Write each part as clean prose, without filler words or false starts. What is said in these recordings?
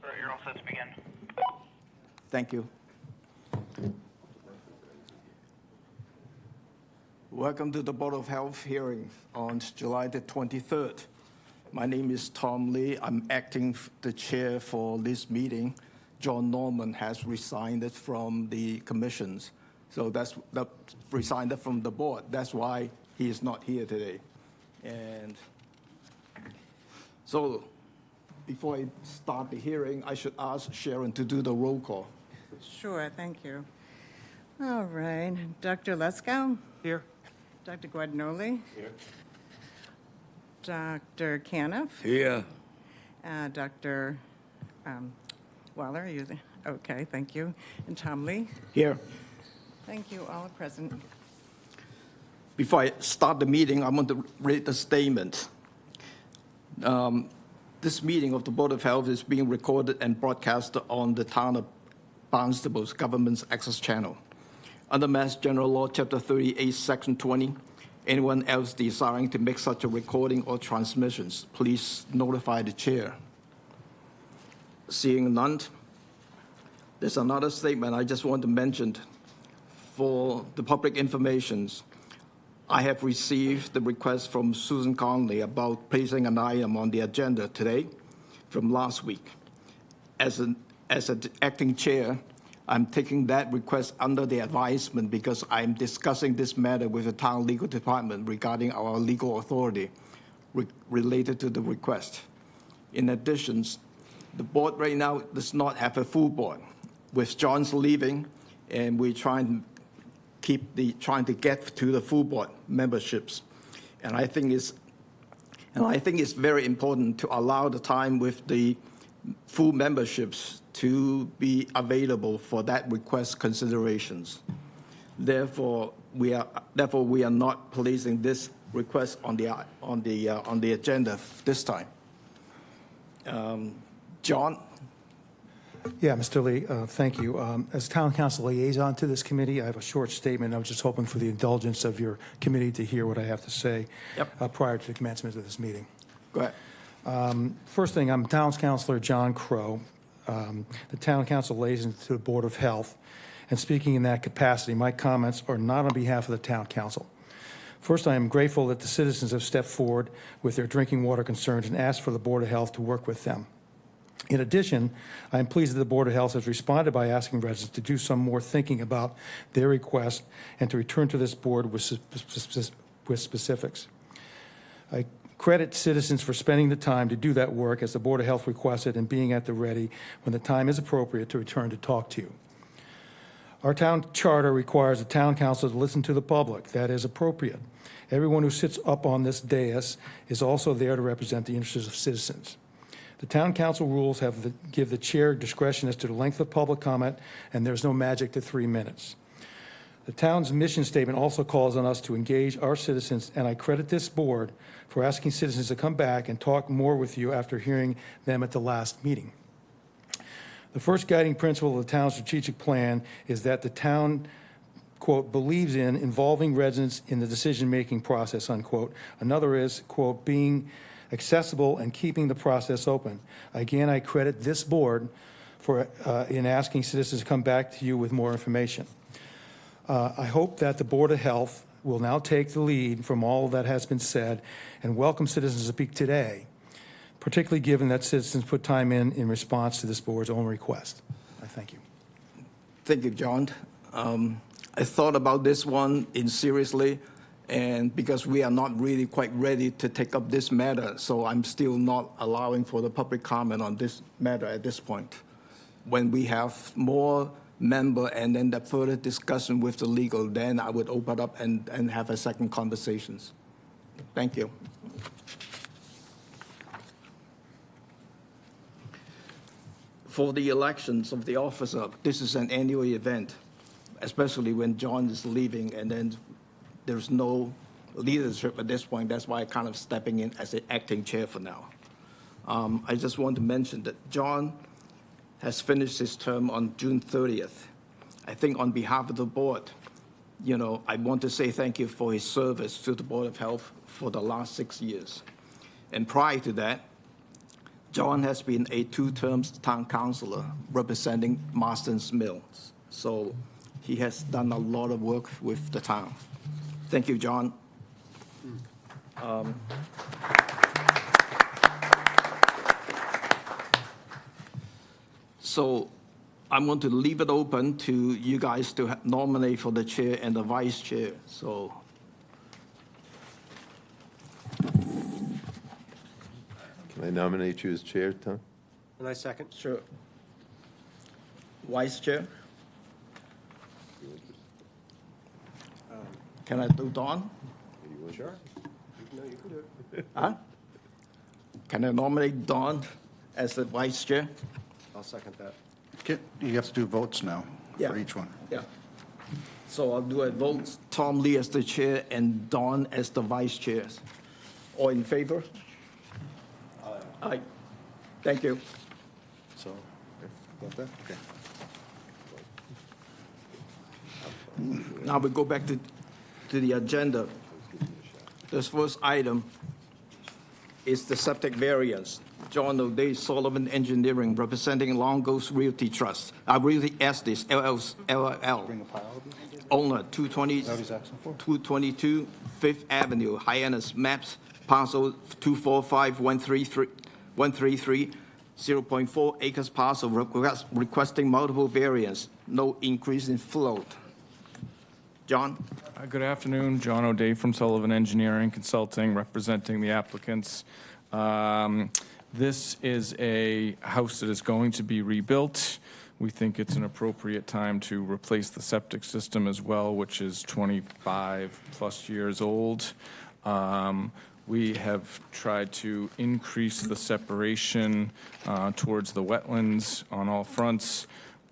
All right, you're all set to begin. Thank you. Welcome to the Board of Health hearing on July the 23rd. My name is Tom Lee. I'm acting the chair for this meeting. John Norman has resigned from the commissions. So that's resigned from the board. That's why he is not here today. And so before I start the hearing, I should ask Sharon to do the roll call. Sure, thank you. All right, Dr. Lesko? Here. Dr. Guadagnoli? Here. Dr. Caniff? Here. Dr. Waller, are you there? Okay, thank you. And Tom Lee? Here. Thank you, all are present. Before I start the meeting, I want to read the statement. This meeting of the Board of Health is being recorded and broadcast on the town of Barnstable's Government's Access Channel. Under Mass General Law, Chapter 38, Section 20, anyone else desiring to make such a recording or transmissions, please notify the chair. Seeing none, there's another statement I just want to mention. For the public information, I have received the request from Susan Conley about placing an item on the agenda today from last week. As an acting chair, I'm taking that request under the advisement because I'm discussing this matter with the town legal department regarding our legal authority related to the request. In addition, the board right now does not have a full board. With John's leaving, and we're trying to get to the full board memberships, and I think it's very important to allow the time with the full memberships to be available for that request considerations. Therefore, we are not placing this request on the agenda this time. John. Yeah, Mr. Lee, thank you. As Town Council liaison to this committee, I have a short statement. I was just hoping for the indulgence of your committee to hear what I have to say prior to the commencement of this meeting. Go ahead. First thing, I'm Town Councilor John Crow. The Town Council liaison to the Board of Health, and speaking in that capacity, my comments are not on behalf of the Town Council. First, I am grateful that the citizens have stepped forward with their drinking water concerns and asked for the Board of Health to work with them. In addition, I am pleased that the Board of Health has responded by asking residents to do some more thinking about their request and to return to this board with specifics. I credit citizens for spending the time to do that work as the Board of Health requested and being at the ready when the time is appropriate to return to talk to you. Our town charter requires the town council to listen to the public. That is appropriate. Everyone who sits up on this dais is also there to represent the interests of citizens. The town council rules give the chair discretion as to the length of public comment, and there's no magic to 3 minutes. The town's mission statement also calls on us to engage our citizens, and I credit this board for asking citizens to come back and talk more with you after hearing them at the last meeting. The first guiding principle of the town's strategic plan is that the town, quote, believes in involving residents in the decision-making process, unquote. Another is, quote, being accessible and keeping the process open. Again, I credit this board for in asking citizens to come back to you with more information. I hope that the Board of Health will now take the lead from all that has been said and welcome citizens to speak today, particularly given that citizens put time in response to this board's own request. I thank you. Thank you, John. I thought about this one seriously, and because we are not really quite ready to take up this matter, so I'm still not allowing for the public comment on this matter at this point. When we have more member and then the further discussion with the legal, then I would open up and have a second conversations. Thank you. For the elections of the officer, this is an annual event, especially when John is leaving and then there's no leadership at this point. That's why I'm kind of stepping in as an acting chair for now. I just want to mention that John has finished his term on June 30th. I think on behalf of the board, I want to say thank you for his service to the Board of Health for the last 6 years. And prior to that, John has been a two-term town councilor representing Marston's Mills, so he has done a lot of work with the town. Thank you, John. So I'm going to leave it open to you guys to nominate for the chair and the vice chair. So Can I nominate you as chair, Tom? And I second. sure. Vice chair? Can I do Dawn? Sure. No, you can do it. Huh? Can I nominate Dawn as the vice chair? I'll second that. You have to do votes now Yeah. for each one. Yeah. So I'll do a vote, Tom Lee as the chair and Dawn as the vice chair. All in favor? Aye. Thank you. So, got that? Okay. Now we go back to the agenda. This first item is the septic variance. John O'Day, Sullivan Engineering, representing Luongo's Realty Trust. Realty Estate, LLL. Bring a pile of them? Owner, 220, Is that what he's asking for? 222 Fifth Avenue, Hyannis, maps, parcel 245-133, 0.4 acres parcel, requesting multiple variants, no increase in float. John? Good afternoon, John O'Day from Sullivan Engineering Consulting, representing the applicants. This is a house that is going to be rebuilt. We think it's an appropriate time to replace the septic system as well, which is 25-plus years old. We have tried to increase the separation towards the wetlands on all fronts.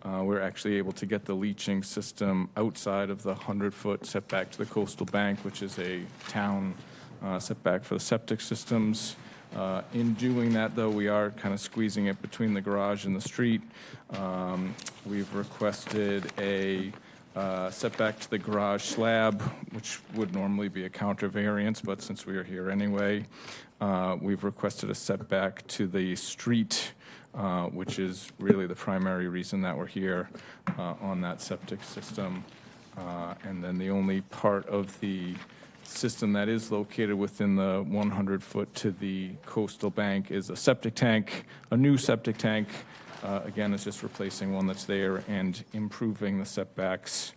We're actually able to get the leaching system outside of the 100-foot setback to the coastal bank, which is a town setback for the septic systems. In doing that, though, we are kind of squeezing it between the garage and the street. We've requested a setback to the garage slab, which would normally be a counter variance, but since we are here anyway, we've requested a setback to the street, which is really the primary reason that we're here on that septic system. And then the only part of the system that is located within the 100-foot to the coastal bank is a septic tank, a new septic tank. Again, it's just replacing one that's there and improving the setbacks.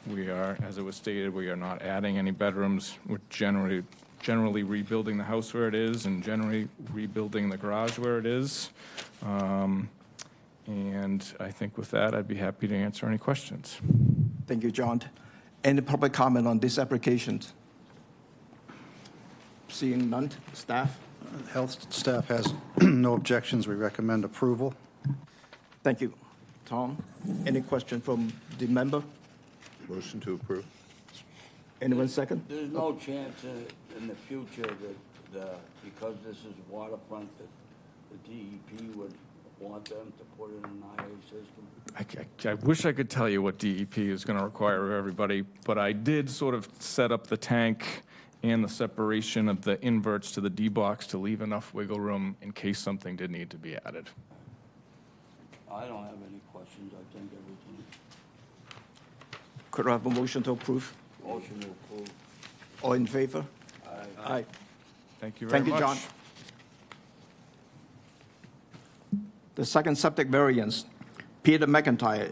We are, as it was stated, we are not adding any bedrooms. We're generally rebuilding the house where it is and generally rebuilding the garage where it is. And I think with that, I'd be happy to answer any questions. Thank you, John. Any public comment on this application? Seeing none, staff? Health staff has no objections. We recommend approval. Thank you. Tom, any question from the member? Motion to approve. Anyone second? There's no chance in the future that, because this is waterfront, that the DEP would want them to put in an IA system? I wish I could tell you what DEP is going to require of everybody, but I did sort of set up the tank and the separation of the inverts to the D box to leave enough wiggle room in case something did need to be added. I don't have any questions. I think everything. Could I have a motion to approve? Motion to approve. All in favor? Aye. Aye. Thank you very Thank much. you, John. The second septic variance, Peter McEntee,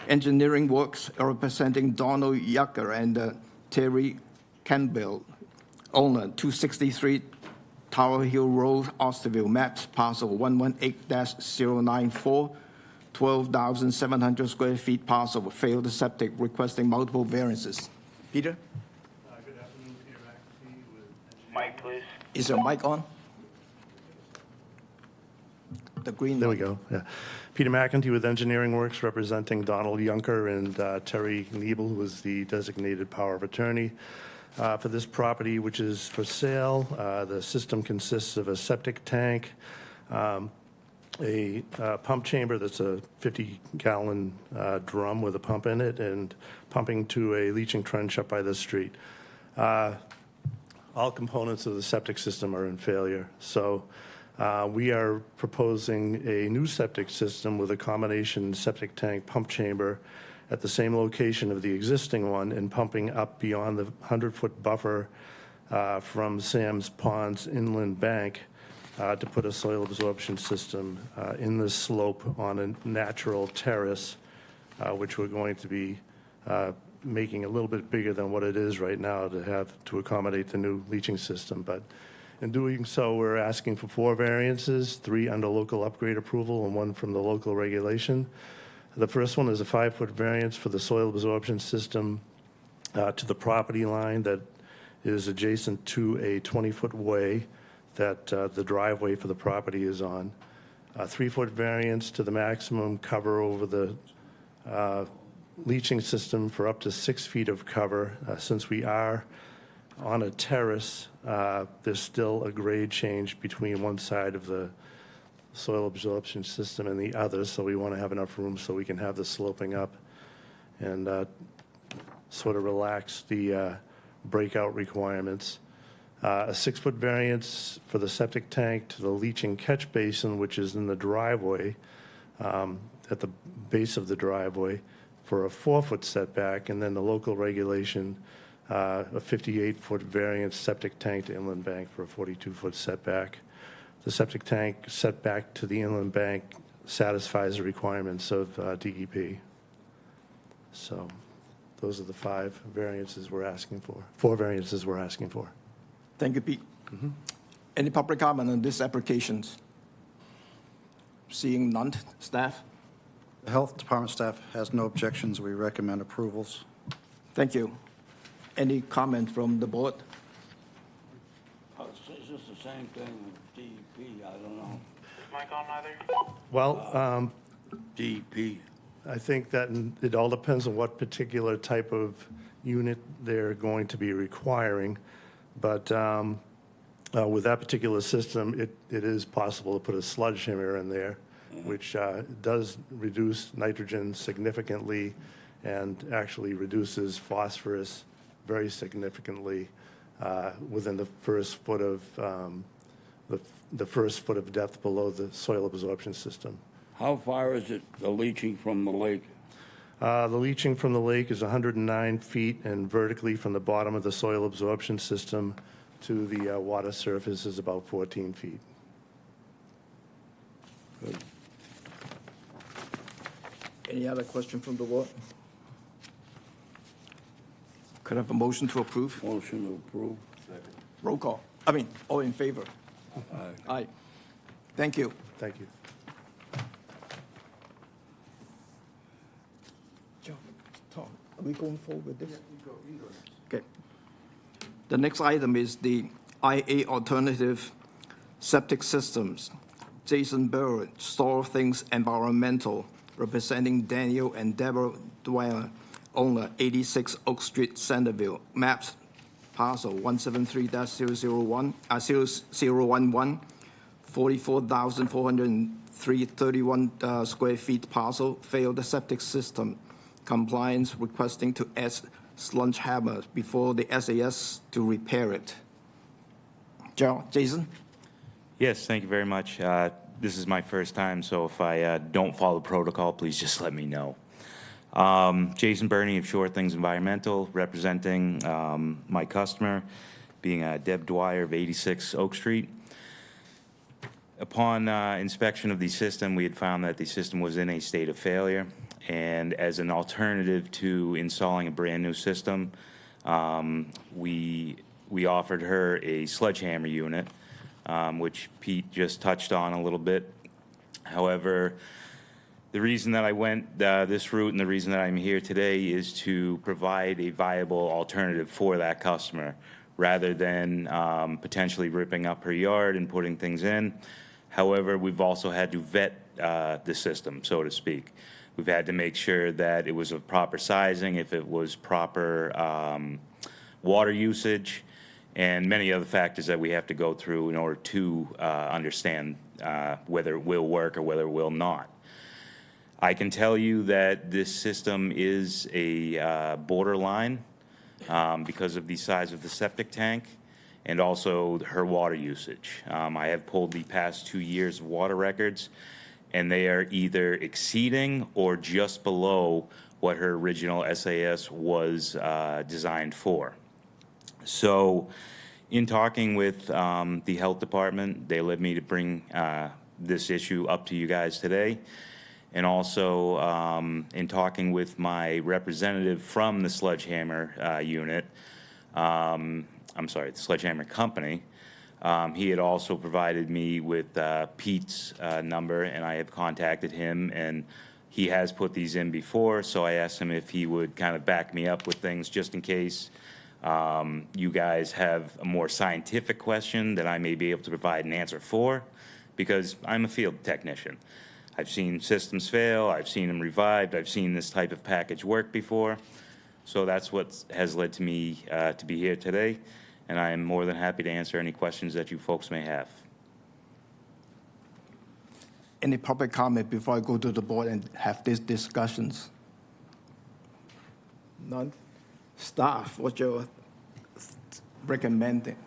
Engineering Works, representing Donald Yunker and Teri Kenbel, owner, 263 Tower Hill Road, Osterville, maps, parcel 118-094, 12,700 square feet parcel, failed septic, requesting multiple variances. Peter? Good afternoon, Peter McEntee with Mike, please. Is your mic on? The green There one. we go, yeah. Peter McEntee with Engineering Works, representing Donald Yunker and Teri Kenbel, who is the designated power of attorney for this property, which is for sale. The system consists of a septic tank, a pump chamber that's a 50-gallon drum with a pump in it, and pumping to a leaching trench up by the street. All components of the septic system are in failure. So We are proposing a new septic system with a combination septic tank pump chamber at the same location of the existing one and pumping up beyond the 100-foot buffer from Sam's Pond's inland bank to put a soil absorption system in the slope on a natural terrace, which we're going to be making a little bit bigger than what it is right now to accommodate the new leaching system. But in doing so, we're asking for 4 variances, 3 under local upgrade approval and 1 from the local regulation. The first one is a 5-foot variance for the soil absorption system to the property line that is adjacent to a 20-foot way that the driveway for the property is on. A 3-foot variance to the maximum cover over the leaching system for up to 6 feet of cover. Since we are on a terrace, there's still a grade change between one side of the soil absorption system and the other, so we want to have enough room so we can have the sloping up and sort of relax the breakout requirements. A 6-foot variance for the septic tank to the leaching catch basin, which is in the driveway, at the base of the driveway, for a 4-foot setback, and then the local regulation, a 58-foot variance septic tank to inland bank for a 42-foot setback. The septic tank setback to the inland bank satisfies the requirements of DEP. So those are the 5 variances we're asking for, 4 variances we're asking for. Thank you, Pete. Any public comment on these applications? Seeing none, staff? The Health Department staff has no objections. We recommend approvals. Thank you. Any comment from the board? It's just the same thing with DEP, I don't know. Well, DEP, I think that it all depends on what particular type of unit they're going to be requiring. But with that particular system, it is possible to put a sludge hammer in there, which does reduce nitrogen significantly and actually reduces phosphorus very significantly within the first foot of the first foot of depth below the soil absorption system. how far is it, the leaching from the lake? The leaching from the lake is 109 feet, and vertically from the bottom of the soil absorption system to the water surface is about 14 feet. Good. Any other question from the board? Could I have a motion to approve? Motion to approve. Roll call. All in favor? Aye. Thank you. Thank you. John, Tom, are we going forward with this? Okay. The next item is the IA Alternative Septic Systems. Jason Burr, Store Things Environmental, representing Daniel and Debra Dwyer, owner, 86 Oak Street, Centerville. Maps, parcel 173-011, 44,431 square feet parcel, failed septic system. Compliance requesting to add sludge hammer before the SAS to repair it. Jason? Yes, thank you very much. This is my first time, so if I don't follow protocol, please just let me know. Jason Burnie of Shore Things Environmental, representing my customer, being Deb Dwyer of 86 Oak Street. Upon inspection of the system, we had found that the system was in a state of failure, and as an alternative to installing a brand-new system, we offered her a sledgehammer unit, which Pete just touched on a little bit. However, the reason that I went this route and the reason that I'm here today is to provide a viable alternative for that customer rather than potentially ripping up her yard and putting things in. However, we've also had to vet the system, so to speak. We've had to make sure that it was of proper sizing, if it was proper water usage, and many other factors that we have to go through in order to understand whether it will work or whether it will not. I can tell you that this system is a borderline because of the size of the septic tank and also her water usage. I have pulled the past 2 years' of water records, and they are either exceeding or just below what her original SAS was designed for. So in talking with the health department, they led me to bring this issue up to you guys today. And also in talking with my representative from the sledgehammer unit, the sledgehammer company, he had also provided me with Pete's number, and I have contacted him, and he has put these in before, so I asked him if he would kind of back me up with things just in case you guys have a more scientific question that I may be able to provide an answer for, because I'm a field technician. I've seen systems fail, I've seen them revived, I've seen this type of package work before, so that's what has led to me to be here today, and I am more than happy to answer any questions that you folks may have. Any public comment before I go to the board and have these discussions? None? Staff, what you're recommending?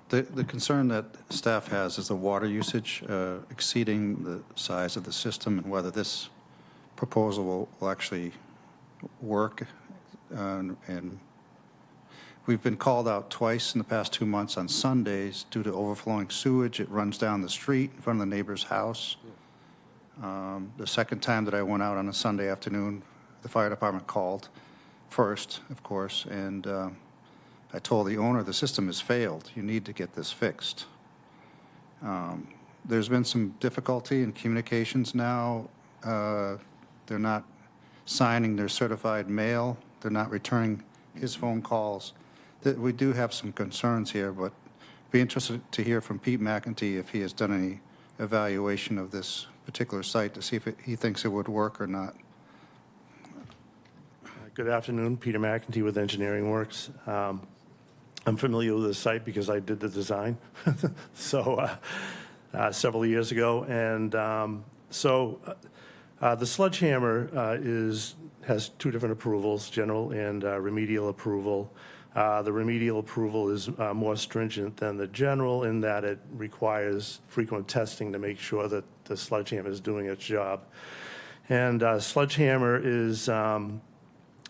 The concern that staff has is the water usage exceeding the size of the system, and whether this proposal will actually work. And we've been called out twice in the past 2 months on Sundays due to overflowing sewage. It runs down the street in front of the neighbor's house. The second time that I went out on a Sunday afternoon, the fire department called first, of course, and I told the owner the system has failed. You need to get this fixed. There's been some difficulty in communications now. They're not signing their certified mail. They're not returning his phone calls. We do have some concerns here, but be interested to hear from Pete McEntee if he has done any evaluation of this particular site to see if he thinks it would work or not. Good afternoon, Peter McEntee with Engineering Works. I'm familiar with this site because I did the design several years ago. And the sledgehammer has two different approvals, general and remedial approval. The remedial approval is more stringent than the general in that it requires frequent testing to make sure that the sledgehammer is doing its job. And sledgehammer is,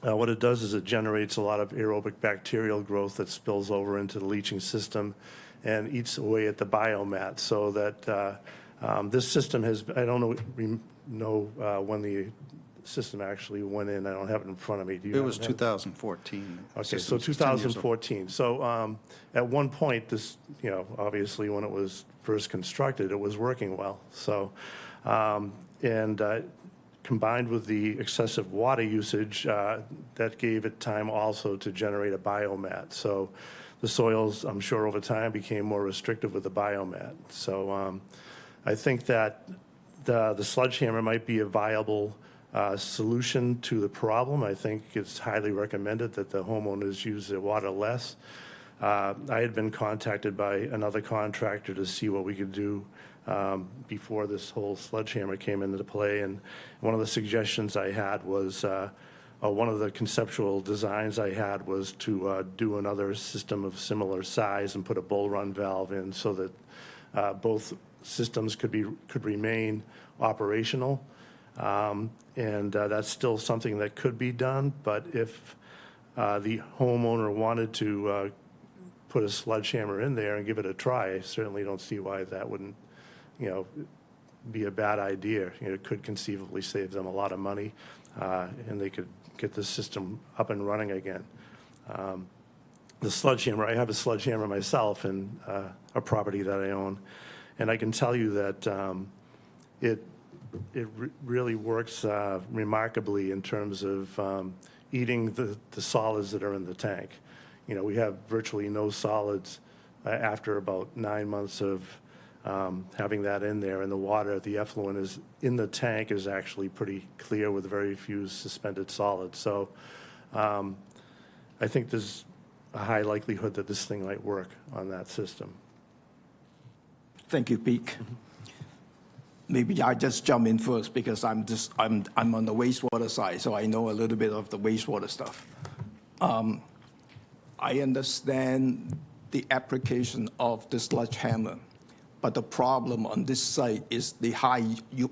what it does is it generates a lot of aerobic bacterial growth that spills over into the leaching system and eats away at the biomat. So that this system has, I don't know when the system actually went in. I don't have it in front of me. Do you? It was 2014. Okay, so 2014. So at one point, this, obviously when it was first constructed, it was working well. So, combined with the excessive water usage, that gave it time also to generate a biomat. So the soils, I'm sure over time, became more restrictive with the biomat. So I think that the sledgehammer might be a viable solution to the problem. I think it's highly recommended that the homeowners use their water less. I had been contacted by another contractor to see what we could do before this whole sledgehammer came into play. And one of the suggestions I had was, one of the conceptual designs I had was to do another system of similar size and put a bull run valve in so that both systems could remain operational. And that's still something that could be done. But if the homeowner wanted to put a sledgehammer in there and give it a try, I certainly don't see why that wouldn't be a bad idea. It could conceivably save them a lot of money, and they could get the system up and running again. The sledgehammer, I have a sledgehammer myself in a property that I own, and I can tell you that it really works remarkably in terms of eating the solids that are in the tank. We have virtually no solids after about 9 months of having that in there, and the water, the effluent is in the tank is actually pretty clear with very few suspended solids. So I think there's a high likelihood that this thing might work on that system. Thank you, Pete. Maybe I just jump in first because I'm on the wastewater side, so I know a little bit of the wastewater stuff. I understand the application of the sledgehammer, but the problem on this site is the high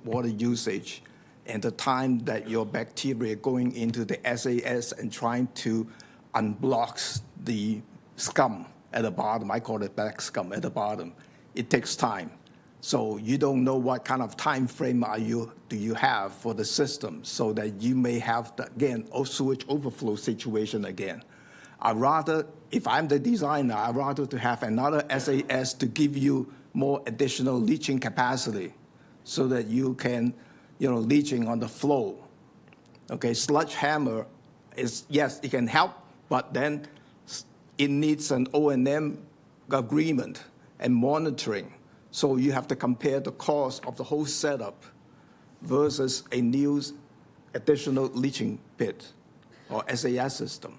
water usage and the time that your bacteria going into the SAS and trying to unblock the scum at the bottom. I call it black scum at the bottom. It takes time. So you don't know what kind of time frame do you have for the system, so that you may have, again, a sewage overflow situation again. I'd rather, if I'm the designer, I'd rather to have another SAS to give you more additional leaching capacity so that you can, leaching on the flow. Okay, sledgehammer is, yes, it can help, but then it needs an O&M agreement and monitoring. So you have to compare the cost of the whole setup versus a new additional leaching pit or SAS system.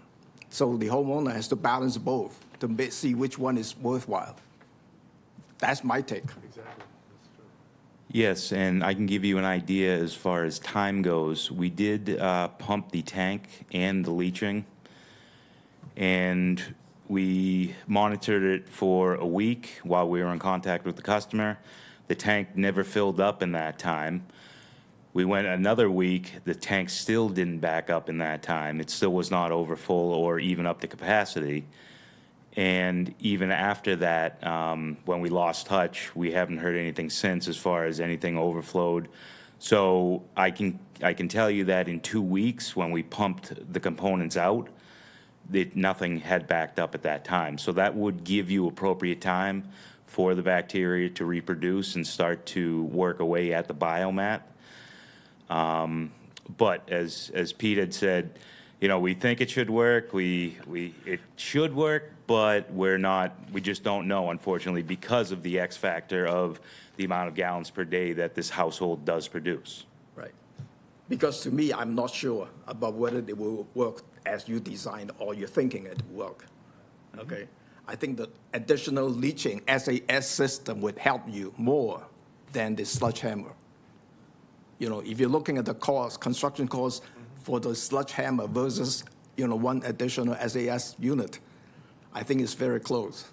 So the homeowner has to balance both to see which one is worthwhile. That's my take. Yes, and I can give you an idea as far as time goes. We did pump the tank and the leaching, and we monitored it for a week while we were in contact with the customer. The tank never filled up in that time. We went another week, the tank still didn't back up in that time. It still was not over full or even up to capacity. And even after that, when we lost touch, we haven't heard anything since as far as anything overflowed. So I can tell you that in 2 weeks, when we pumped the components out, nothing had backed up at that time. So that would give you appropriate time for the bacteria to reproduce and start to work away at the biomat. But as Pete had said, we think it should work. It should work, but we just don't know, unfortunately, because of the X factor of the amount of gallons per day that this household does produce. Right. Because to me, I'm not sure about whether it will work as you designed or you're thinking it will work. Okay. I think the additional leaching SAS system would help you more than the sledgehammer. If you're looking at the cost, construction costs for the sledgehammer versus, one additional SAS unit, I think it's very close.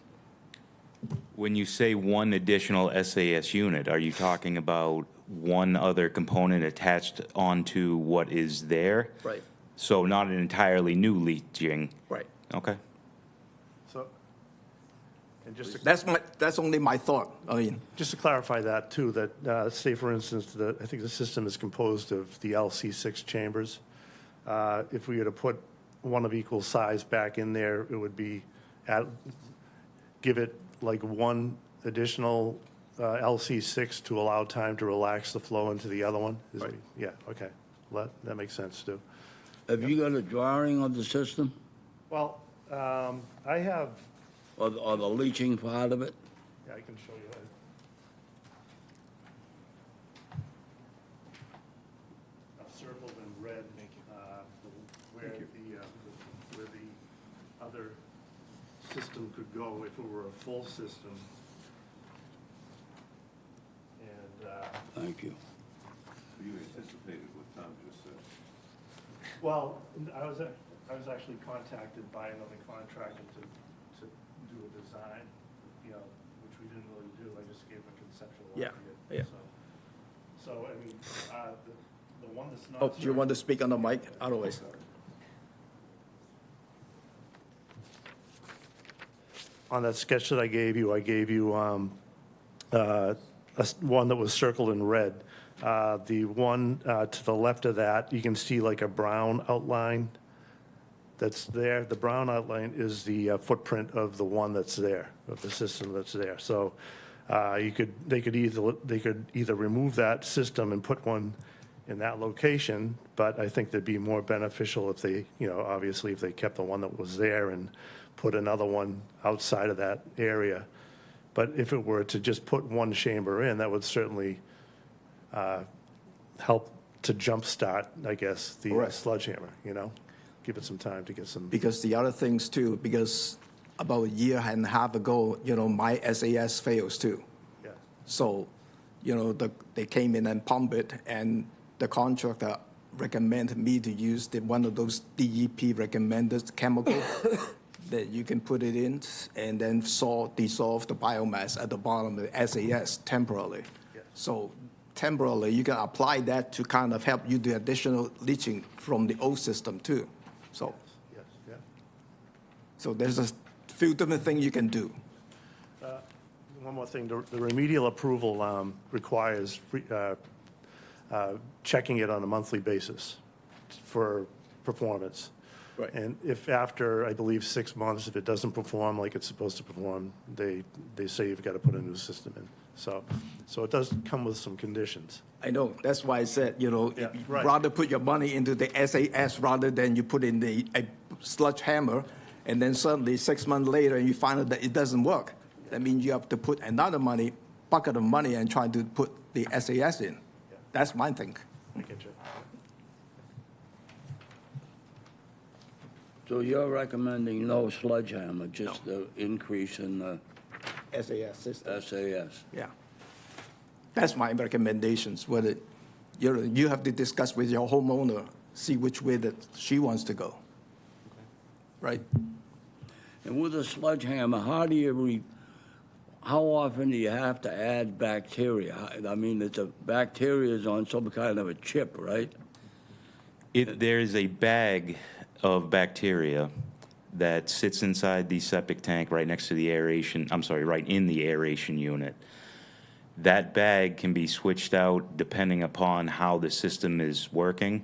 When you say one additional SAS unit, are you talking about one other component attached onto what is there? Right. So not an entirely new leaching? Right. Okay. So, and just to, That's only my thought. just to clarify that too, that say for instance, I think the system is composed of the LC6 chambers. If we were to put one of equal size back in there, it would be give it like one additional LC6 to allow time to relax the flow into the other one? Right. Yeah, okay. That makes sense too. Have you got a drawing of the system Well, I have, or the leaching part of it? yeah, I can show you. I've circled in red where the other system could go if it were a full system. And, Thank you. You anticipated what Tom just said. well, I was actually contacted by another contractor to do a design, which we didn't really do. I just gave a conceptual Yeah, idea. yeah. So, I mean, the one that's not. Oh, do you want to speak on the mic? Otherwise. On that sketch that I gave you one that was circled in red. The one to the left of that, you can see like a brown outline that's there. The brown outline is the footprint of the one that's there, of the system that's there. So they could either remove that system and put one in that location, but I think that'd be more beneficial if they, obviously if they kept the one that was there and put another one outside of that area. But if it were to just put one chamber in, that would certainly help to jumpstart, I guess, the Correct. sledgehammer, give it some time to get some. Because the other things too, because about a year and a half ago, my SAS fails too. Yeah. So, they came in and pumped it, and the contractor recommended me to use one of those DEP recommended chemical. then you can put it in and then dissolve the biomass at the bottom of the SAS temporarily. So temporarily, you can apply that to kind of help you do additional leaching from the old system too. So, Yes, yeah. so there's a few different things you can do. One more thing, the remedial approval requires checking it on a monthly basis for performance. Right. And if after, I believe, 6 months, if it doesn't perform like it's supposed to perform, they say you've got to put a new system in. So it does come with some conditions. I know, that's why I said, you know, Yeah, right. rather put your money into the SAS rather than you put in a sludge hammer, and then suddenly 6 months later, you find out that it doesn't work. That means you have to put another bucket of money and try to put the SAS in. That's my thing. I get you. So you're recommending no sledgehammer, just the increase in the SAS system. SAS? Yeah. That's my recommendations, whether, you know, you have to discuss with your homeowner, see which way that she wants to go. Right? And with a sledgehammer, how often do you have to add bacteria? I mean, it's bacteria is on some kind of a chip, right? There's a bag of bacteria that sits inside the septic tank right next to the right in the aeration unit. That bag can be switched out depending upon how the system is working.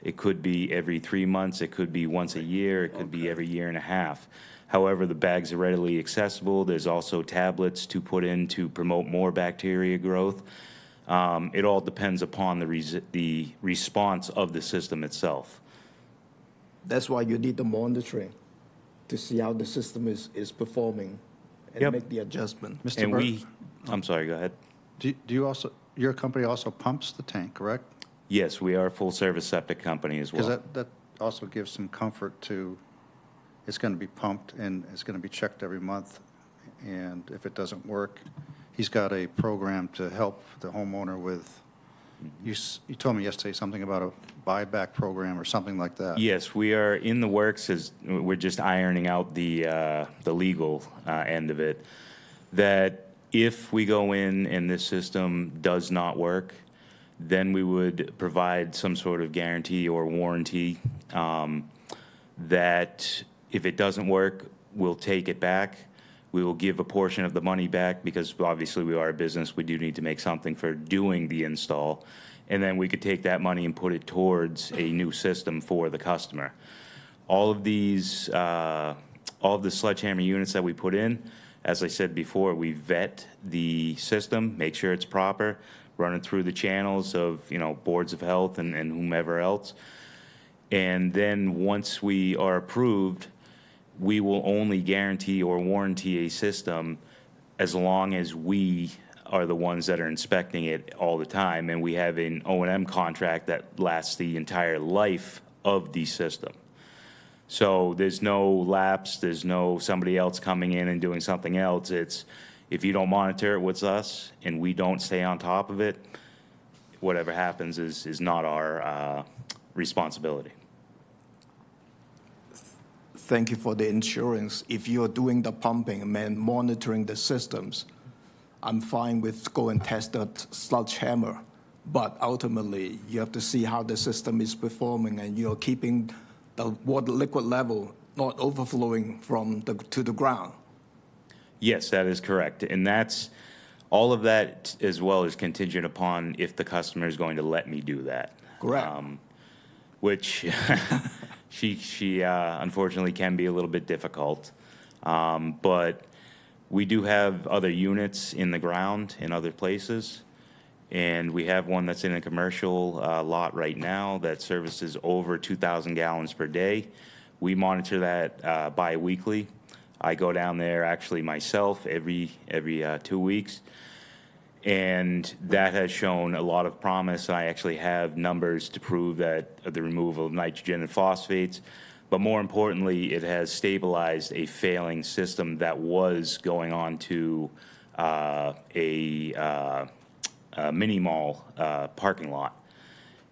It could be every 3 months, it could be once a year, it could be every year and a half. However, the bags are readily accessible. There's also tablets to put in to promote more bacteria growth. It all depends upon the response of the system itself. That's why you need the monitoring to see how the system is performing and Yep. make the adjustment. Mr. And Bur- I'm sorry, go ahead. Do you also, your company also pumps the tank, correct? Yes, we are a full-service septic company as well. Because that also gives some comfort to, it's going to be pumped and it's going to be checked every month. And if it doesn't work, he's got a program to help the homeowner with, you told me yesterday something about a buyback program or something like that. Yes, we are in the works, as we're just ironing out the legal end of it, that if we go in and this system does not work, then we would provide some sort of guarantee or warranty that if it doesn't work, we'll take it back. We will give a portion of the money back because obviously we are a business. We do need to make something for doing the install. And then we could take that money and put it towards a new system for the customer. All of these, all of the sledgehammer units that we put in, as I said before, we vet the system, make sure it's proper, run it through the channels of, you know, boards of health and whomever else. And then once we are approved, we will only guarantee or warranty a system as long as we are the ones that are inspecting it all the time. And we have an O&M contract that lasts the entire life of the system. So there's no lapse, there's no somebody else coming in and doing something else. It's, if you don't monitor it with us and we don't stay on top of it, whatever happens is not our responsibility. Thank you for the insurance. If you're doing the pumping and monitoring the systems, I'm fine with go and test that sledgehammer. But ultimately, you have to see how the system is performing and you're keeping the water liquid level not overflowing to the ground. Yes, that is correct. And that's, all of that as well is contingent upon if the customer is going to let me do that. Correct. Which she unfortunately can be a little bit difficult. But we do have other units in the ground in other places. And we have one that's in a commercial lot right now that services over 2,000 gallons per day. We monitor that bi-weekly. I go down there actually myself every 2 weeks. And that has shown a lot of promise. I actually have numbers to prove that the removal of nitrogen and phosphates. But more importantly, it has stabilized a failing system that was going on to a mini mall parking lot.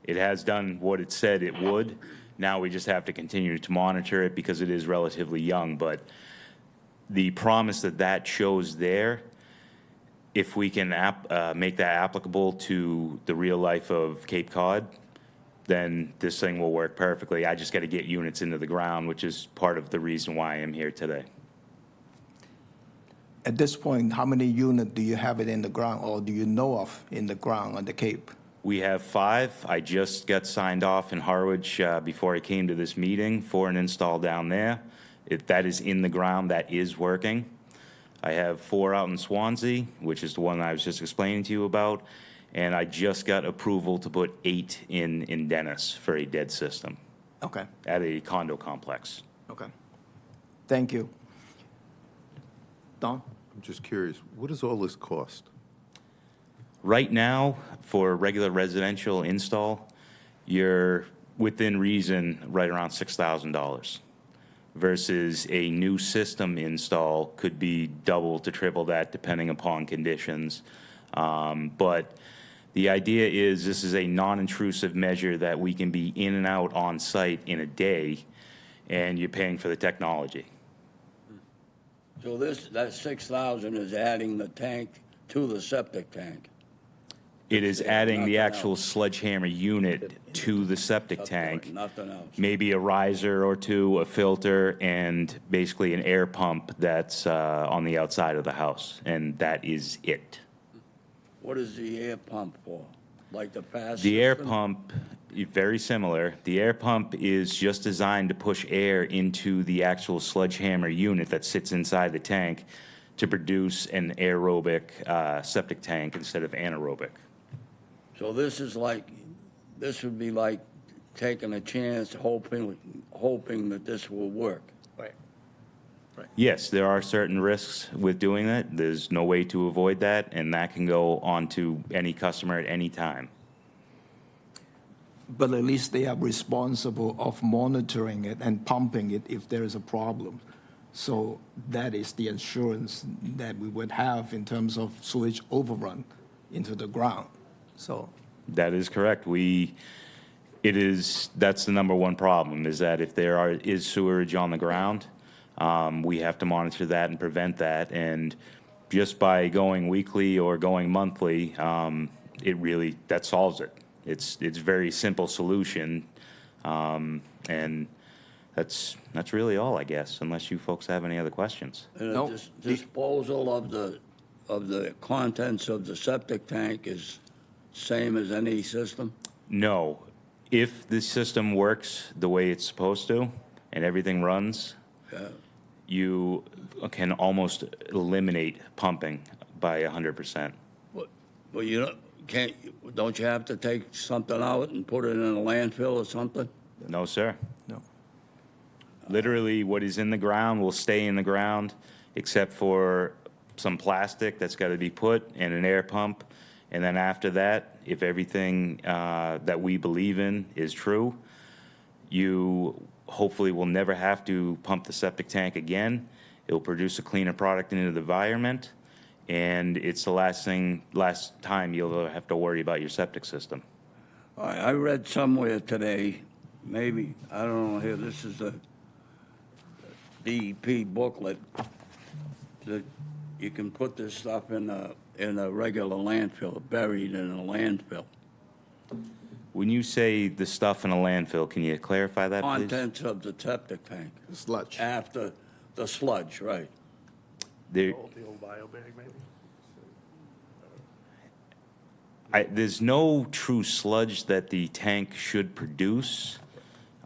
It has done what it said it would, Now we just have to continue to monitor it because it is relatively young, but the promise that that shows there, if we can make that applicable to the real life of Cape Cod, then this thing will work perfectly. I just got to get units into the ground, which is part of the reason why I'm here today. At this point, how many units do you have it in the ground, or do you know of in the ground on the Cape? We have 5. I just got signed off in Harwich before I came to this meeting for an install down there. That is in the ground, that is working. I have 4 out in Swansea, which is the one I was just explaining to you about, and I just got approval to put 8 in Dennis for a dead system Okay, at a condo complex. okay. Thank you. Don? I'm just curious, what does all this cost? Right now, for a regular residential install, you're within reason right around $6,000 versus a new system install could be double to triple that depending upon conditions. But the idea is this is a non-intrusive measure that we can be in and out on site in a day, and you're paying for the technology. So that 6,000 is adding the tank to the septic tank? It is adding the Nothing actual else. sledgehammer unit to the septic That's tank. right, nothing else. Maybe a riser or two, a filter, and basically an air pump that's on the outside of the house, and that is it. What is the air pump for? Like the past The air system? pump, very similar. The air pump is just designed to push air into the actual sledgehammer unit that sits inside the tank to produce an aerobic septic tank instead of anaerobic. So this would be like taking a chance, hoping that this will work. Right. Yes, there are certain risks with doing that. There's no way to avoid that, and that can go on to any customer at any time. But at least they are responsible of monitoring it and pumping it if there is a problem. So that is the assurance that we would have in terms of sewage overrun into the ground. So, That is correct. That's the number one problem, is that if there is sewerage on the ground, we have to monitor that and prevent that. And just by going weekly or going monthly, that solves it. It's very simple solution, and that's really all, I guess, unless you folks have any other questions. And No. the disposal of the contents of the septic tank is same as any system? No. If the system works the way it's supposed to and everything runs, Yeah. you can almost eliminate pumping by 100%. Well, don't you have to take something out and put it in a landfill or something? No, sir. no. Literally, what is in the ground will stay in the ground, except for some plastic that's got to be put and an air pump. And then after that, if everything that we believe in is true, you hopefully will never have to pump the septic tank again. It will produce a cleaner product into the environment, and it's the last time you'll have to worry about your septic system. I read somewhere today, maybe, I don't know here, this is a DEP booklet, that you can put this stuff in a regular landfill, buried in a landfill. When you say the stuff in a landfill, can you clarify that, please? Contents of the septic tank, Sludge. after the sludge, right? There, The old bio bag, maybe? there's no true sludge that the tank should produce.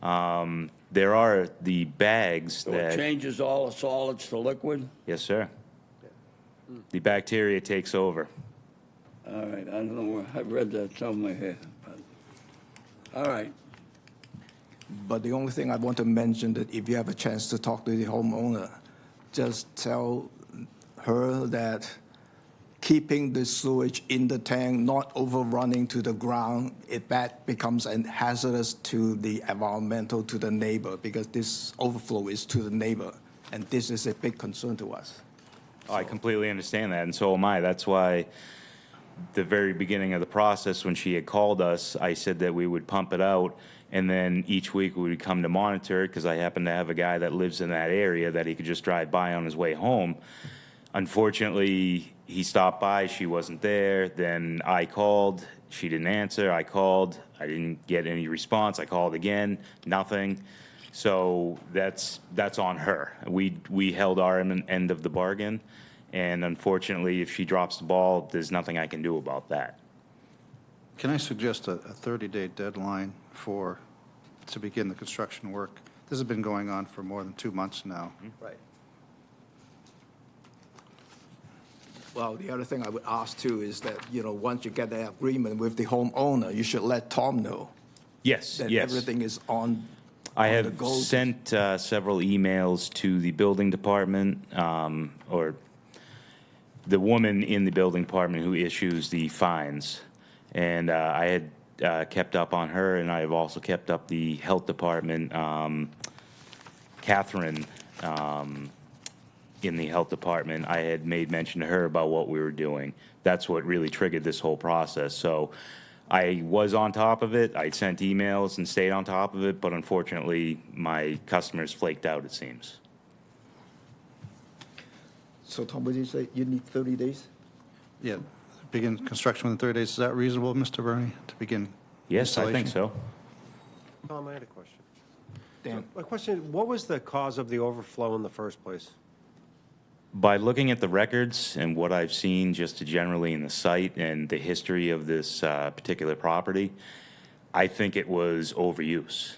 There are the bags So it that, changes all the solids to liquid? yes, sir. The bacteria takes over. All right, I don't know where, I read that somewhere here. All right, But the only thing I want to mention that if you have a chance to talk to the homeowner, just tell her that keeping the sewage in the tank, not overrunning to the ground, if that becomes hazardous to the environmental, to the neighbor, because this overflow is to the neighbor, and this is a big concern to us. Oh, I completely understand that, and so am I. That's why the very beginning of the process, when she had called us, I said that we would pump it out, and then each week we would come to monitor it, because I happen to have a guy that lives in that area that he could just drive by on his way home. Unfortunately, he stopped by, she wasn't there, then I called, she didn't answer, I called, I didn't get any response, I called again, nothing. So that's on her. We held our end of the bargain, and unfortunately, if she drops the ball, there's nothing I can do about that. Can I suggest a 30-day deadline to begin the construction work? This has been going on for more than 2 months now. Right. Well, the other thing I would ask too is that, once you get the agreement with the homeowner, you should let Tom know Yes, that yes. everything is on. I on the have go. sent several emails to the building department, or the woman in the building department who issues the fines. And I had kept up on her, and I have also kept up the health department, Catherine, in the health department. I had made mention to her about what we were doing. That's what really triggered this whole process. So I was on top of it. I sent emails and stayed on top of it, but unfortunately, my customers flaked out, it seems. So Tom, what did you say? You need 30 days? Yeah, begin construction within 30 days. Is that reasonable, Mr. Burnie, to begin? Yes, I think installation? so. Tom, I had a question. Dan? My question, what was the cause of the overflow in the first place? By looking at the records and what I've seen just generally in the site and the history of this particular property, I think it was overuse.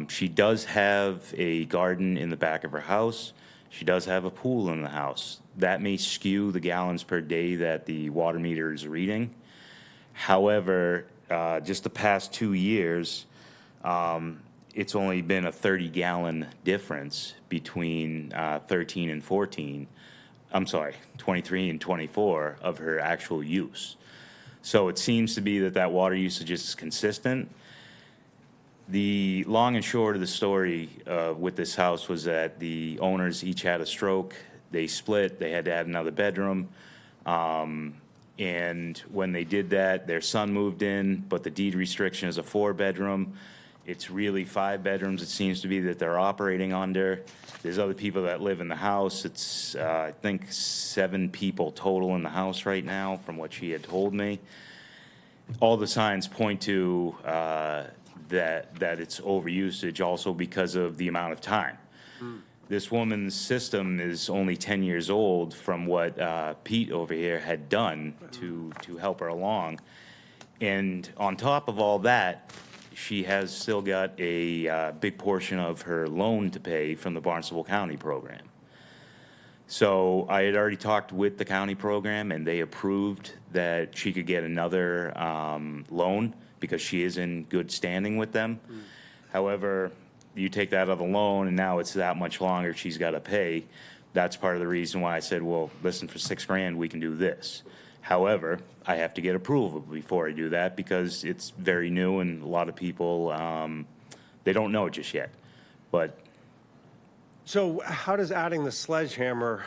She does have a garden in the back of her house. She does have a pool in the house. That may skew the gallons per day that the water meter is reading. However, just the past 2 years, it's only been a 30-gallon difference between 13 and 14. I'm sorry, 23 and 24 of her actual use. So it seems to be that water usage is consistent. The long and short of the story with this house was that the owners each had a stroke. They split. They had to add another bedroom. And when they did that, their son moved in, but the deed restriction is a 4-bedroom. It's really 5 bedrooms, it seems to be, that they're operating under. There's other people that live in the house. It's, I think, 7 people total in the house right now, from what she had told me. All the signs point to that it's overusage, also because of the amount of time. This woman's system is only 10 years old from what Pete over here had done to help her along. And on top of all that, she has still got a big portion of her loan to pay from the Barnstable County program. So I had already talked with the county program, and they approved that she could get another loan because she is in good standing with them. However, you take that out of the loan, and now it's that much longer she's got to pay. That's part of the reason why I said, well, listen, for $6,000, we can do this. However, I have to get approval before I do that because it's very new, and a lot of people, they don't know it just yet. But So how does adding the sledgehammer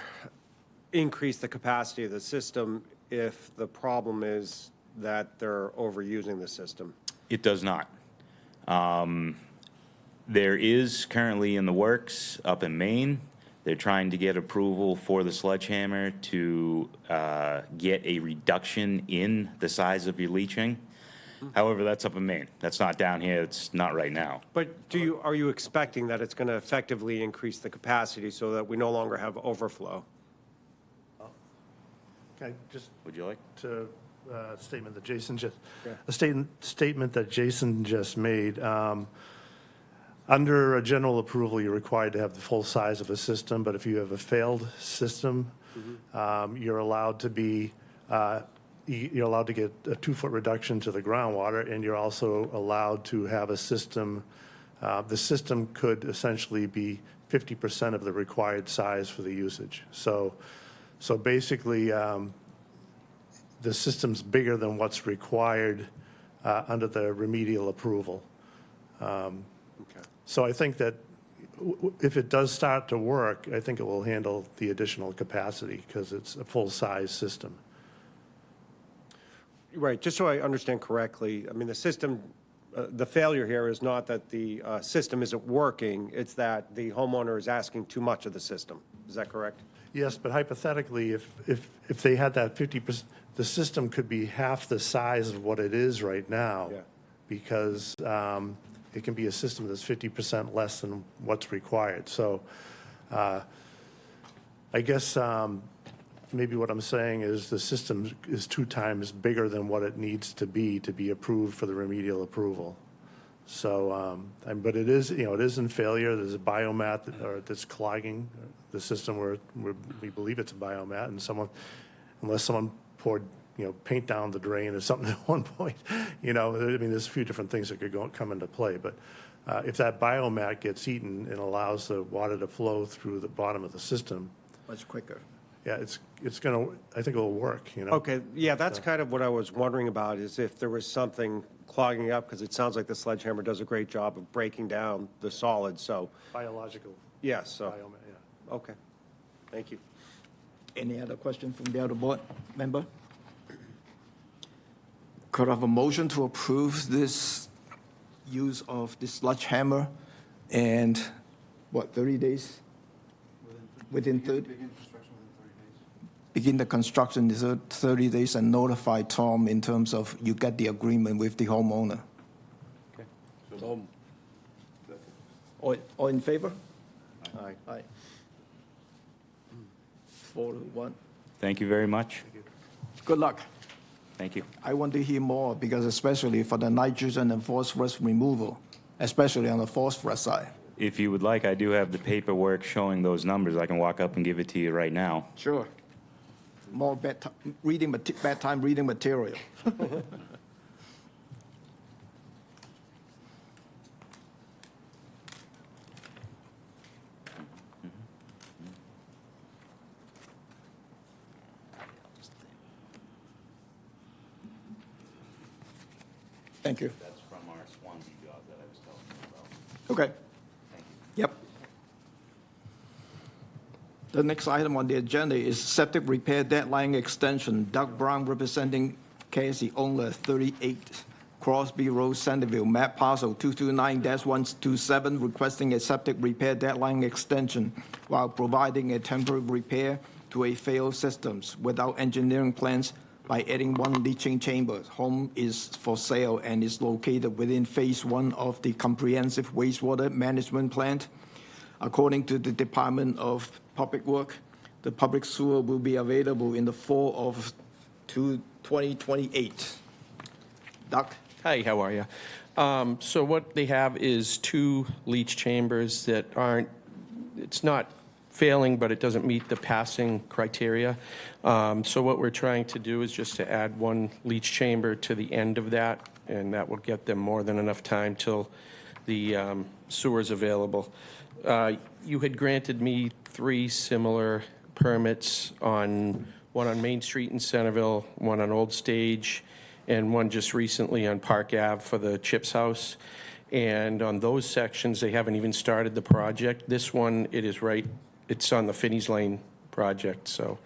increase the capacity of the system if the problem is that they're overusing the system? it does not. There is currently in the works up in Maine. They're trying to get approval for the sledgehammer to get a reduction in the size of your leaching. However, that's up in Maine. That's not down here. It's not right now. But are you expecting that it's going to effectively increase the capacity so that we no longer have overflow? Okay, just Would you like? to statement that Jason just, Yeah. a statement that Jason just made. Under a general approval, you're required to have the full size of a system, but if you have a failed system, you're allowed to be, you're allowed to get a 2-foot reduction to the groundwater, and you're also allowed to have a system, the system could essentially be 50% of the required size for the usage. So basically, the system's bigger than what's required under the remedial approval. Okay. So I think that if it does start to work, I think it will handle the additional capacity because it's a full-size system. Right, just so I understand correctly, I mean, the system, the failure here is not that the system isn't working, it's that the homeowner is asking too much of the system. Is that correct? Yes, but hypothetically, if they had that 50%, the system could be half the size of what it is right now. Yeah. Because it can be a system that's 50% less than what's required. So I guess maybe what I'm saying is the system is 2 times bigger than what it needs to be approved for the remedial approval. So, but it is, it is in failure. There's a biomat that's clogging the system where we believe it's a biomat, and unless someone poured, paint down the drain or something at one point, I mean, there's a few different things that could come into play. But if that biomat gets eaten and allows the water to flow through the bottom of the system, Much quicker. yeah, it's going to, I think it'll work, Okay, yeah, that's kind of what I was wondering about, is if there was something clogging up, because it sounds like the sledgehammer does a great job of breaking down the solids, so, Biological yes, so, biomat, yeah. okay, thank you. Any other question from the other board member? Could I have a motion to approve this use of the sledgehammer and, 30 days? Within 30? Begin the construction in 30 days and notify Tom in terms of you get the agreement with the homeowner. So, All in favor? Aye. Aye. 4-1. Thank you very much. Good luck. Thank you. I want to hear more, because especially for the nitrogen and phosphorus removal, especially on the phosphorus side. If you would like, I do have the paperwork showing those numbers. I can walk up and give it to you right now. Sure. More bedtime reading material. Thank you. That's from our Swansea job that I was telling you about. Okay. Yep. The next item on the agenda is septic repair deadline extension. Doug Brown, representing KSE owner 38 Crosby Road, Centerville, map parcel 229-127, requesting a septic repair deadline extension while providing a temporary repair to a failed systems without engineering plans by adding 1 leaching chamber. Home is for sale and is located within Phase 1 of the comprehensive wastewater management plant. According to the Department of Public Work, the public sewer will be available in the fall of 2028. Doc? Hi, how are you? So what they have is 2 leach chambers that it's not failing, but it doesn't meet the passing criteria. So what we're trying to do is just to add 1 leach chamber to the end of that, and that will get them more than enough time till the sewer's available. You had granted me 3 similar permits one on Main Street in Centerville, 1 on Old Stage, and 1 just recently on Park Ave for the Chips House. And on those sections, they haven't even started the project. This one, it's on the Finney's Lane project. So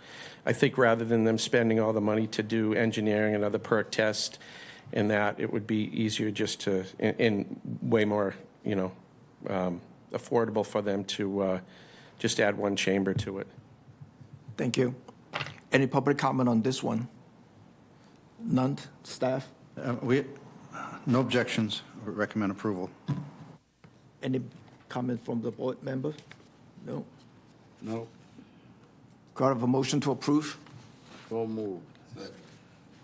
I think rather than them spending all the money to do engineering, another perk test, and that, it would be easier just to, and way more, affordable for them to just add 1 chamber to it. Thank you. Any public comment on this one? None? Staff? No objections, recommend approval. Any comment from the board member? No? no, Could I have a motion to approve? so moved.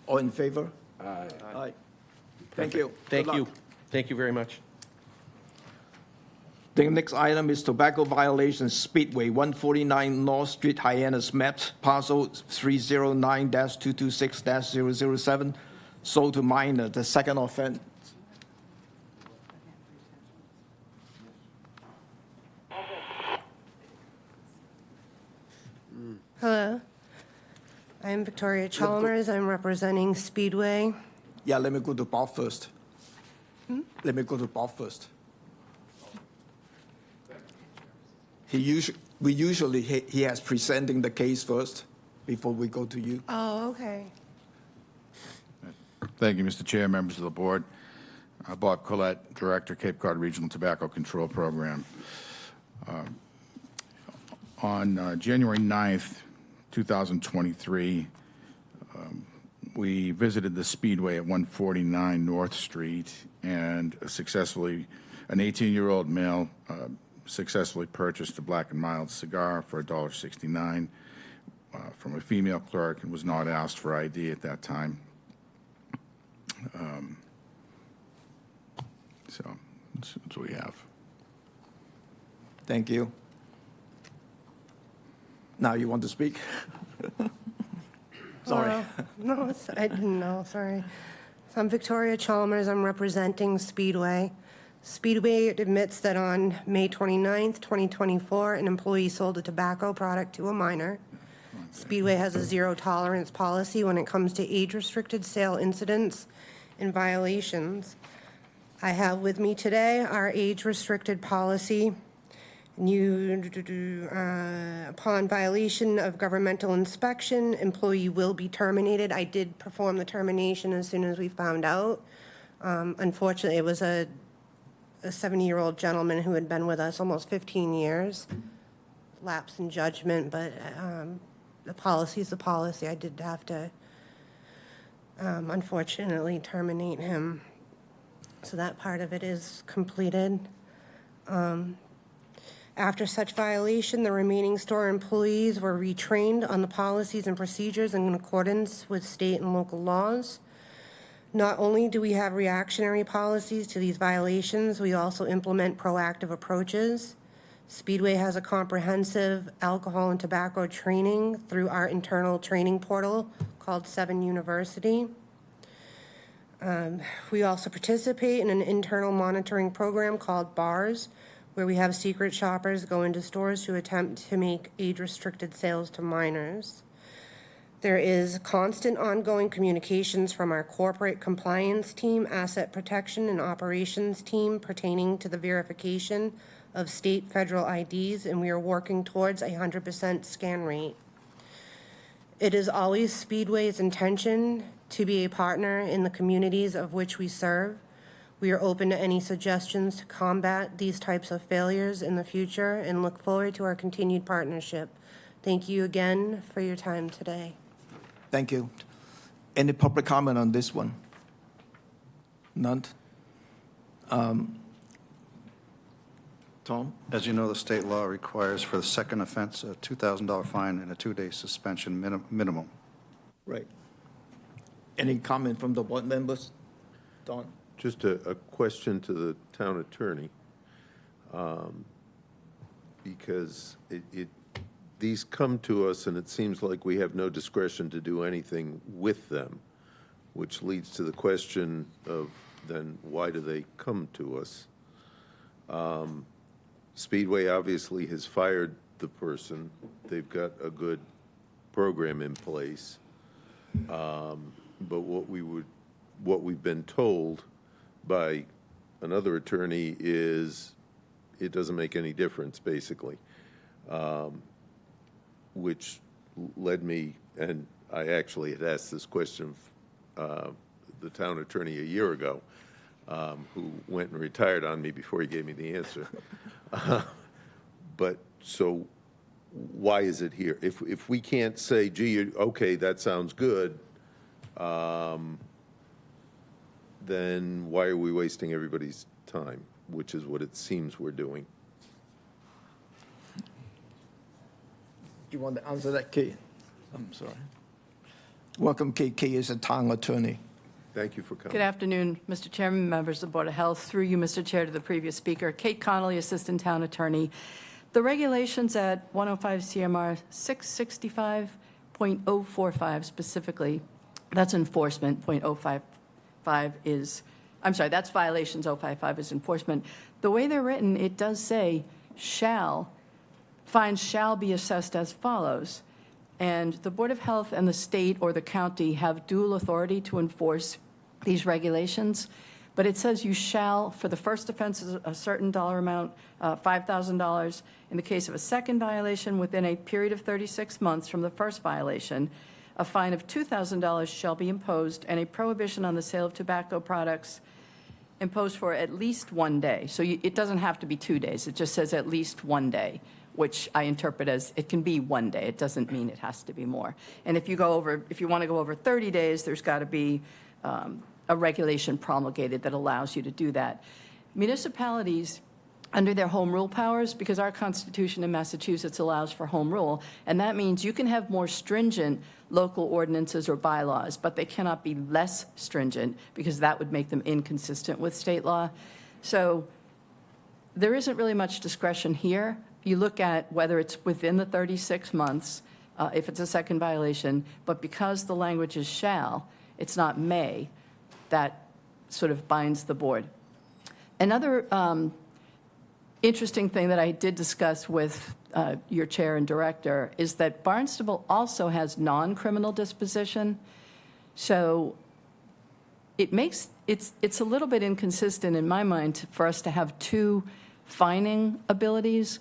All in favor? Aye. Aye. Thank you. Thank Good you. luck. Thank you very much. The next item is tobacco violations, Speedway, 149 North Street, Hyannis, maps, parcel 309-226-007, sold to minor, the second offense. Hello, I'm Victoria Chalmers. I'm representing Speedway. Yeah, let me go to Bob first. Let me go to Bob first. He has presenting the case first before we go to you. Oh, okay. Thank you, Mr. Chair, members of the board. Bob Collette, Director, Cape Cod Regional Tobacco Control Program. On January 9th, 2023, we visited the Speedway at 149 North Street, and an 18-year-old male successfully purchased a Black & Mild cigar for $1.69 from a female clerk and was not asked for ID at that time. So that's what we have. Thank you. Now you want to speak? Sorry. No, I didn't know, sorry. So I'm Victoria Chalmers, I'm representing Speedway. Speedway admits that on May 29th, 2024, an employee sold a tobacco product to a minor. Speedway has a zero tolerance policy when it comes to age-restricted sale incidents and violations. I have with me today our age-restricted policy. Upon violation of governmental inspection, employee will be terminated. I did perform the termination as soon as we found out. Unfortunately, it was a 70-year-old gentleman who had been with us almost 15 years. Lapse in judgment, but the policy is the policy. I did have to, unfortunately, terminate him. So that part of it is completed. After such violation, the remaining store employees were retrained on the policies and procedures in accordance with state and local laws. Not only do we have reactionary policies to these violations, we also implement proactive approaches. Speedway has a comprehensive alcohol and tobacco training through our internal training portal called 7 University. We also participate in an internal monitoring program called BARS, where we have secret shoppers go into stores to attempt to make age-restricted sales to minors. There is constant ongoing communications from our corporate compliance team, asset protection, and operations team pertaining to the verification of state federal IDs, and we are working towards a 100% scan rate. It is always Speedway's intention to be a partner in the communities of which we serve. We are open to any suggestions to combat these types of failures in the future and look forward to our continued partnership. Thank you again for your time today. Thank you. Any public comment on this one? None? Tom? As you know, the state law requires for the second offense a $2,000 fine and a 2-day suspension minimum. Right. Any comment from the board members? Don? Just a question to the town attorney, because these come to us and it seems like we have no discretion to do anything with them, which leads to the question of then why do they come to us? Speedway obviously has fired the person. They've got a good program in place. But what we've been told by another attorney is it doesn't make any difference, basically, which led me, and I actually had asked this question of the town attorney a year ago, who went and retired on me before he gave me the answer. But so why is it here? If we can't say, gee, okay, that sounds good, then why are we wasting everybody's time, which is what it seems we're doing? Do you want to answer that, Kay? I'm sorry. Welcome, Kay. Kay is a town attorney. Thank you for coming. Good afternoon, Mr. Chairman, members of the Board of Health. Through you, Mr. Chair, to the previous speaker. Kate Connolly, Assistant Town Attorney. The regulations at 105 CMR 665.045 specifically, that's enforcement. .055 is, I'm sorry, that's violations. 055 is enforcement. The way they're written, it does say fines shall be assessed as follows. And the Board of Health and the state or the county have dual authority to enforce these regulations. But it says you shall, for the first offense, a certain dollar amount, $5,000. In the case of a second violation, within a period of 36 months from the first violation, a fine of $2,000 shall be imposed, and a prohibition on the sale of tobacco products imposed for at least 1 day. So it doesn't have to be 2 days. It just says at least 1 day, which I interpret as it can be 1 day. It doesn't mean it has to be more. And if you want to go over 30 days, there's got to be a regulation promulgated that allows you to do that. Municipalities, under their home rule powers, because our Constitution in Massachusetts allows for home rule, and that means you can have more stringent local ordinances or bylaws, but they cannot be less stringent because that would make them inconsistent with state law. So there isn't really much discretion here. You look at whether it's within the 36 months, if it's a second violation, but because the language is shall, it's not may, that sort of binds the board. Another interesting thing that I did discuss with your chair and director is that Barnstable also has non-criminal disposition. So it's a little bit inconsistent in my mind for us to have two fining abilities,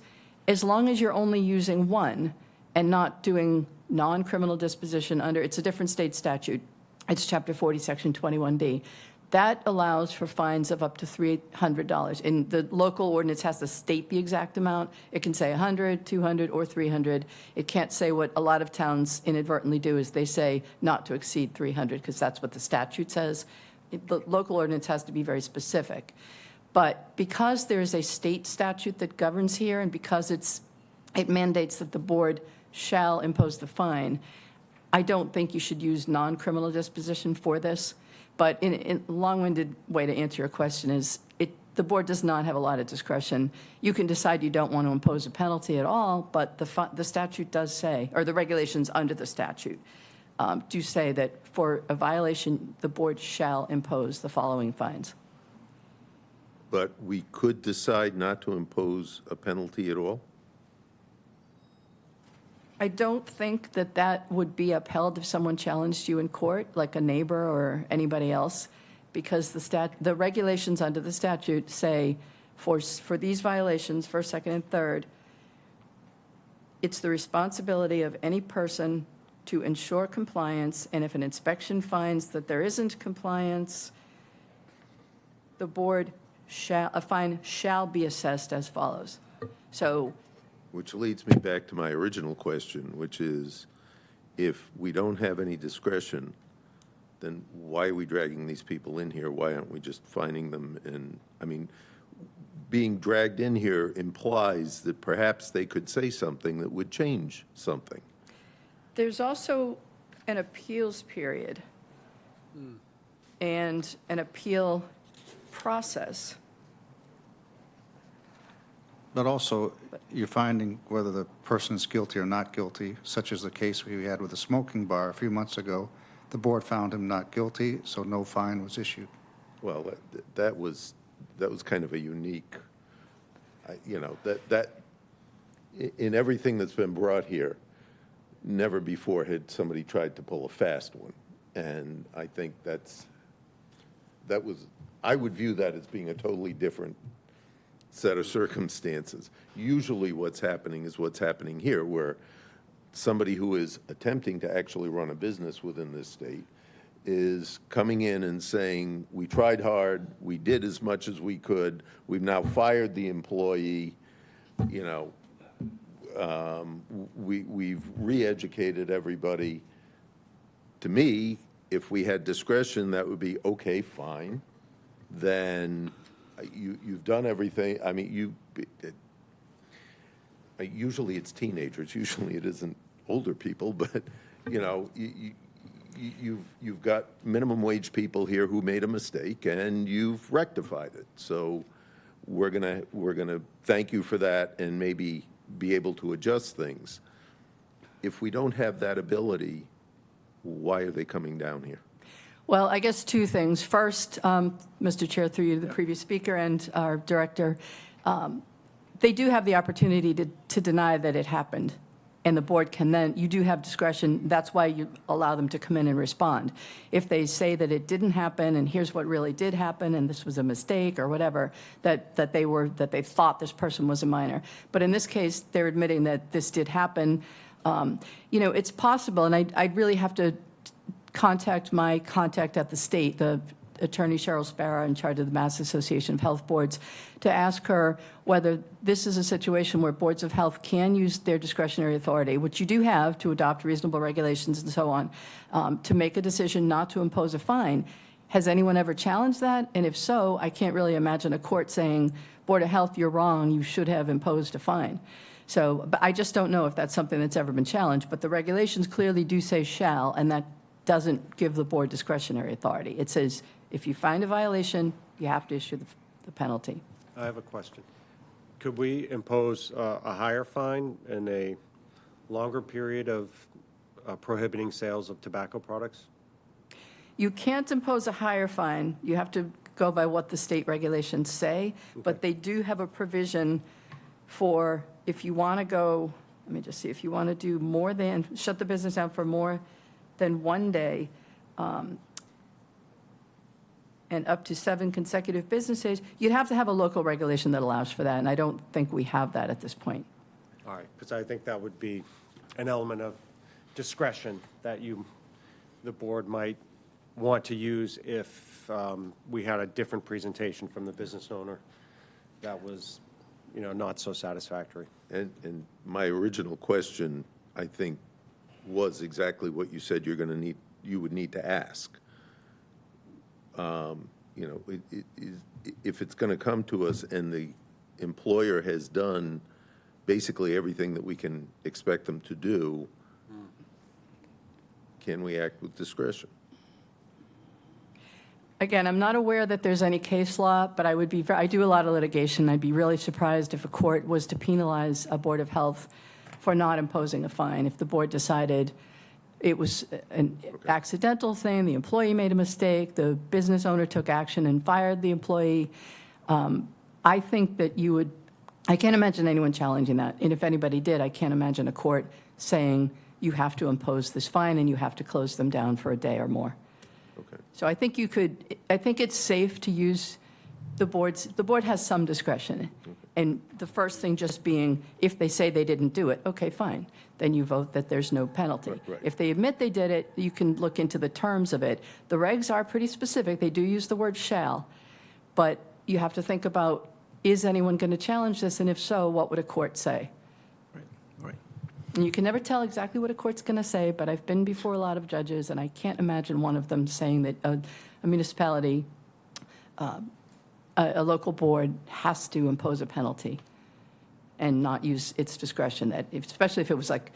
as long as you're only using one and not doing non-criminal disposition under, it's a different state statute. It's Chapter 40, Section 21D. That allows for fines of up to $300. And the local ordinance has to state the exact amount. It can say 100, 200, or 300. It can't say what a lot of towns inadvertently do is they say not to exceed 300 because that's what the statute says. The local ordinance has to be very specific. But because there's a state statute that governs here and because it mandates that the board shall impose the fine, I don't think you should use non-criminal disposition for this. But in a long-winded way to answer your question is the board does not have a lot of discretion. You can decide you don't want to impose a penalty at all, but the statute does say, or the regulations under the statute do say that for a violation, the board shall impose the following fines. But we could decide not to impose a penalty at all? I don't think that that would be upheld if someone challenged you in court, like a neighbor or anybody else, because the regulations under the statute say for these violations, first, second, and third, it's the responsibility of any person to ensure compliance, and if an inspection finds that there isn't compliance, the board a fine shall be assessed as follows. So, which leads me back to my original question, which is, if we don't have any discretion, then why are we dragging these people in here? Why aren't we just fining them? And, I mean, being dragged in here implies that perhaps they could say something that would change something. there's also an appeals period and an appeal process. But also, you're finding whether the person is guilty or not guilty, such as the case we had with the smoking bar a few months ago. The board found him not guilty, so no fine was issued. Well, that was kind of a unique, that in everything that's been brought here, never before had somebody tried to pull a fast one. And I think I would view that as being a totally different set of circumstances. Usually what's happening is what's happening here, where somebody who is attempting to actually run a business within this state is coming in and saying, we tried hard, we did as much as we could, we've now fired the employee, we've re-educated everybody. To me, if we had discretion, that would be, okay, fine, then you've done everything. I mean, usually it's teenagers, usually it isn't older people, but, you've got minimum wage people here who made a mistake and you've rectified it. So we're gonna thank you for that and maybe be able to adjust things. If we don't have that ability, why are they coming down here? Well, I guess two things. First, Mr. Chair, through you to the previous speaker and our director, they do have the opportunity to deny that it happened. And the board can then, you do have discretion, that's why you allow them to come in and respond. If they say that it didn't happen and here's what really did happen and this was a mistake or whatever, that they thought this person was a minor. But in this case, they're admitting that this did happen. It's possible, and I'd really have to contact my contact at the state, the Attorney Cheryl Sparrow in charge of the Mass Association of Health Boards, to ask her whether this is a situation where boards of health can use their discretionary authority, which you do have to adopt reasonable regulations and so on, to make a decision not to impose a fine. Has anyone ever challenged that? And if so, I can't really imagine a court saying, Board of Health, you're wrong, you should have imposed a fine. So, but I just don't know if that's something that's ever been challenged, but the regulations clearly do say shall, and that doesn't give the board discretionary authority. It says, if you find a violation, you have to issue the penalty. I have a question. Could we impose a higher fine and a longer period of prohibiting sales of tobacco products? You can't impose a higher fine. You have to go by what the state regulations say, but they do have a provision for if you want to go, let me just see, if you want to do more than, shut the business down for more than 1 day, and up to 7 consecutive business days, you'd have to have a local regulation that allows for that, and I don't think we have that at this point. All right, because I think that would be an element of discretion that the board might want to use if we had a different presentation from the business owner that was, not so satisfactory. And my original question, I think, was exactly what you said you would need to ask. If it's going to come to us and the employer has done basically everything that we can expect them to do, can we act with discretion? Again, I'm not aware that there's any case law, but I do a lot of litigation. I'd be really surprised if a court was to penalize a Board of Health for not imposing a fine. If the board decided it was an accidental thing, the employee made a mistake, the business owner took action and fired the employee, I think that I can't imagine anyone challenging that. And if anybody did, I can't imagine a court saying you have to impose this fine and you have to close them down for a day or more. Okay. So I think it's safe to use the board has some discretion. And the first thing just being, if they say they didn't do it, okay, fine. Then you vote that there's no penalty. Right. If they admit they did it, you can look into the terms of it. The regs are pretty specific. They do use the word shall. But you have to think about, is anyone going to challenge this? And if so, what would a court say? Right. And you can never tell exactly what a court's going to say, but I've been before a lot of judges, and I can't imagine one of them saying that a municipality, a local board has to impose a penalty and not use its discretion, especially if it was like,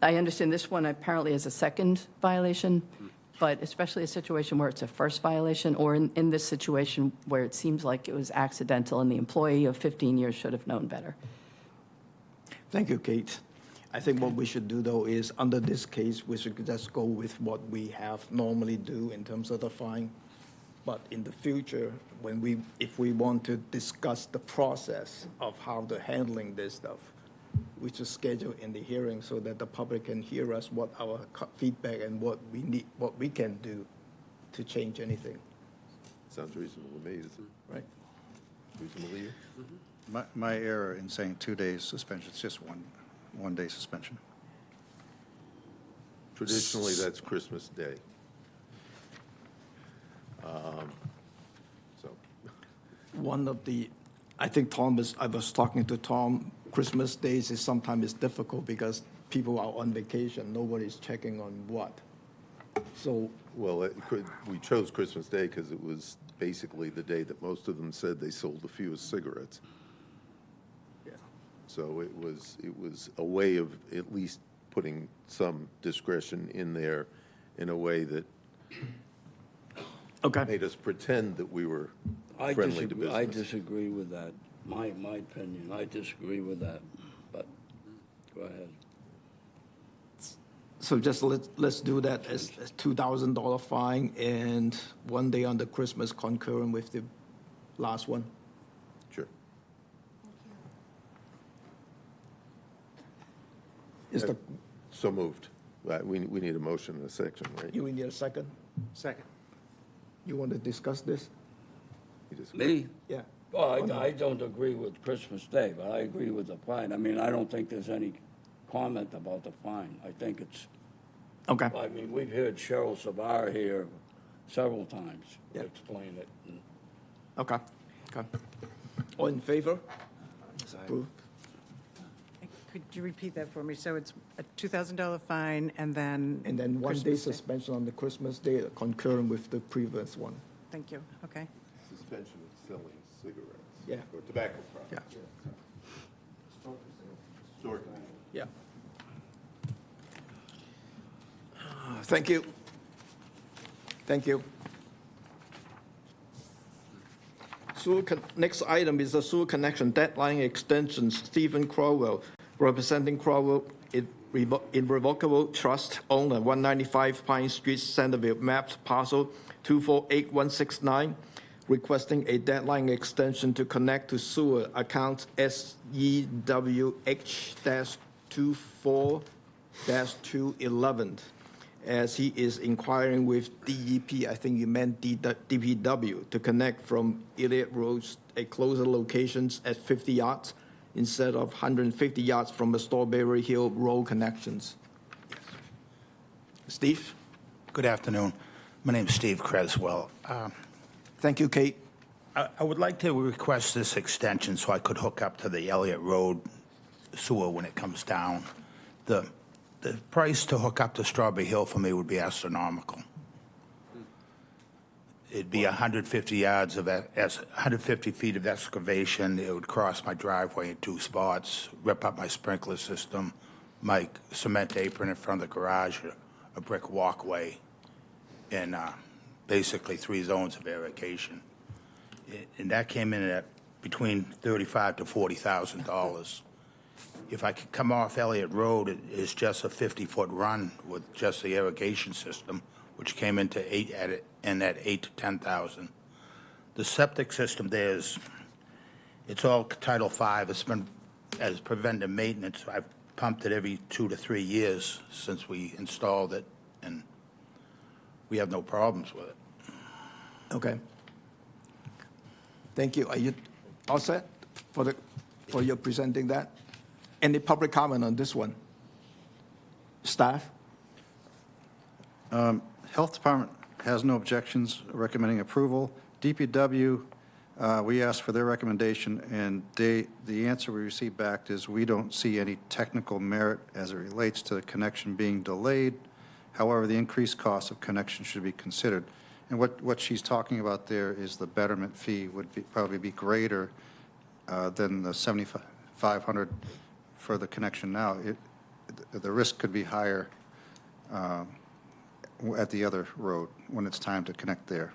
I understand this one apparently is a second violation, but especially a situation where it's a first violation, or in this situation where it seems like it was accidental and the employee of 15 years should have known better. Thank you, Kate. I think what we should do, though, is under this case, we should just go with what we have normally do in terms of the fine. But in the future, if we want to discuss the process of how they're handling this stuff, we should schedule in the hearing so that the public can hear us, what our feedback and what we need, what we can do to change anything. Sounds reasonable to me, is it? Right. Reasonable to you? My error in saying 2 days suspension, it's just one day suspension. Traditionally, that's Christmas Day. So, I was talking to Tom, Christmas days is sometimes difficult because people are on vacation, nobody's checking on what. So, well, we chose Christmas Day because it was basically the day that most of them said they sold the fewest cigarettes. yeah. So it was a way of at least putting some discretion in there in a way that made us pretend that we were friendly to business. I disagree with that. My opinion, I disagree with that, but go ahead. So just let's do that as $2,000 fine and 1 day on the Christmas concurrent with the last one. Sure. So moved. We need a motion in a section, right? You need a second? Second. You want to discuss this? You disagree? Me? Yeah. Well, I don't agree with Christmas Day, but I agree with the fine. I mean, I don't think there's any comment about the fine. I think it's, Okay. I mean, we've heard Cheryl Savar here several times explain it. and Okay. Okay. All in favor? Approved. Could you repeat that for me? So it's a $2,000 fine and then? And then 1 day Christmas Day. suspension on the Christmas day, concurrent with the previous one. Thank you, okay. Suspension of selling cigarettes. Yeah. Or tobacco products. Yeah. Store. Yeah. Thank you. Thank you. Next item is the sewer connection deadline extension. Stephen Crowell, representing Crowell Irrevocable Trust, owner, 195 Pine Street, Centerville, maps parcel 248169, requesting a deadline extension to connect to sewer account SEWH-24-211, as he is inquiring with DEP, I think you meant DPW, to connect from Elliott Road at closer locations at 50 yards instead of 150 yards from the Strawberry Hill Road connections. Steve? Good afternoon. My name's Steve Creswell. Thank you, Kate. I would like to request this extension so I could hook up to the Elliott Road sewer when it comes down. The price to hook up to Strawberry Hill for me would be astronomical. It'd be 150 yards of 150 feet of excavation. It would cross my driveway in 2 spots, rip up my sprinkler system, my cement apron in front of the garage, a brick walkway, and basically 3 zones of irrigation. And that came in at between $35,000 to $40,000. If I could come off Elliott Road, it's just a 50-foot run with just the irrigation system, which came into at 8 to 10,000. The septic system there it's all Title V. It's been as preventive maintenance. I've pumped it every 2 to 3 years since we installed it, and we have no problems with it. Okay. Thank you. Are you all set for your presenting that? Any public comment on this one? Staff? Health Department has no objections, recommending approval. DPW, we asked for their recommendation, and the answer we received back is we don't see any technical merit as it relates to the connection being delayed. However, the increased cost of connection should be considered. And what she's talking about there is the betterment fee would probably be greater than the $7,500 for the connection now. The risk could be higher at the other road when it's time to connect there.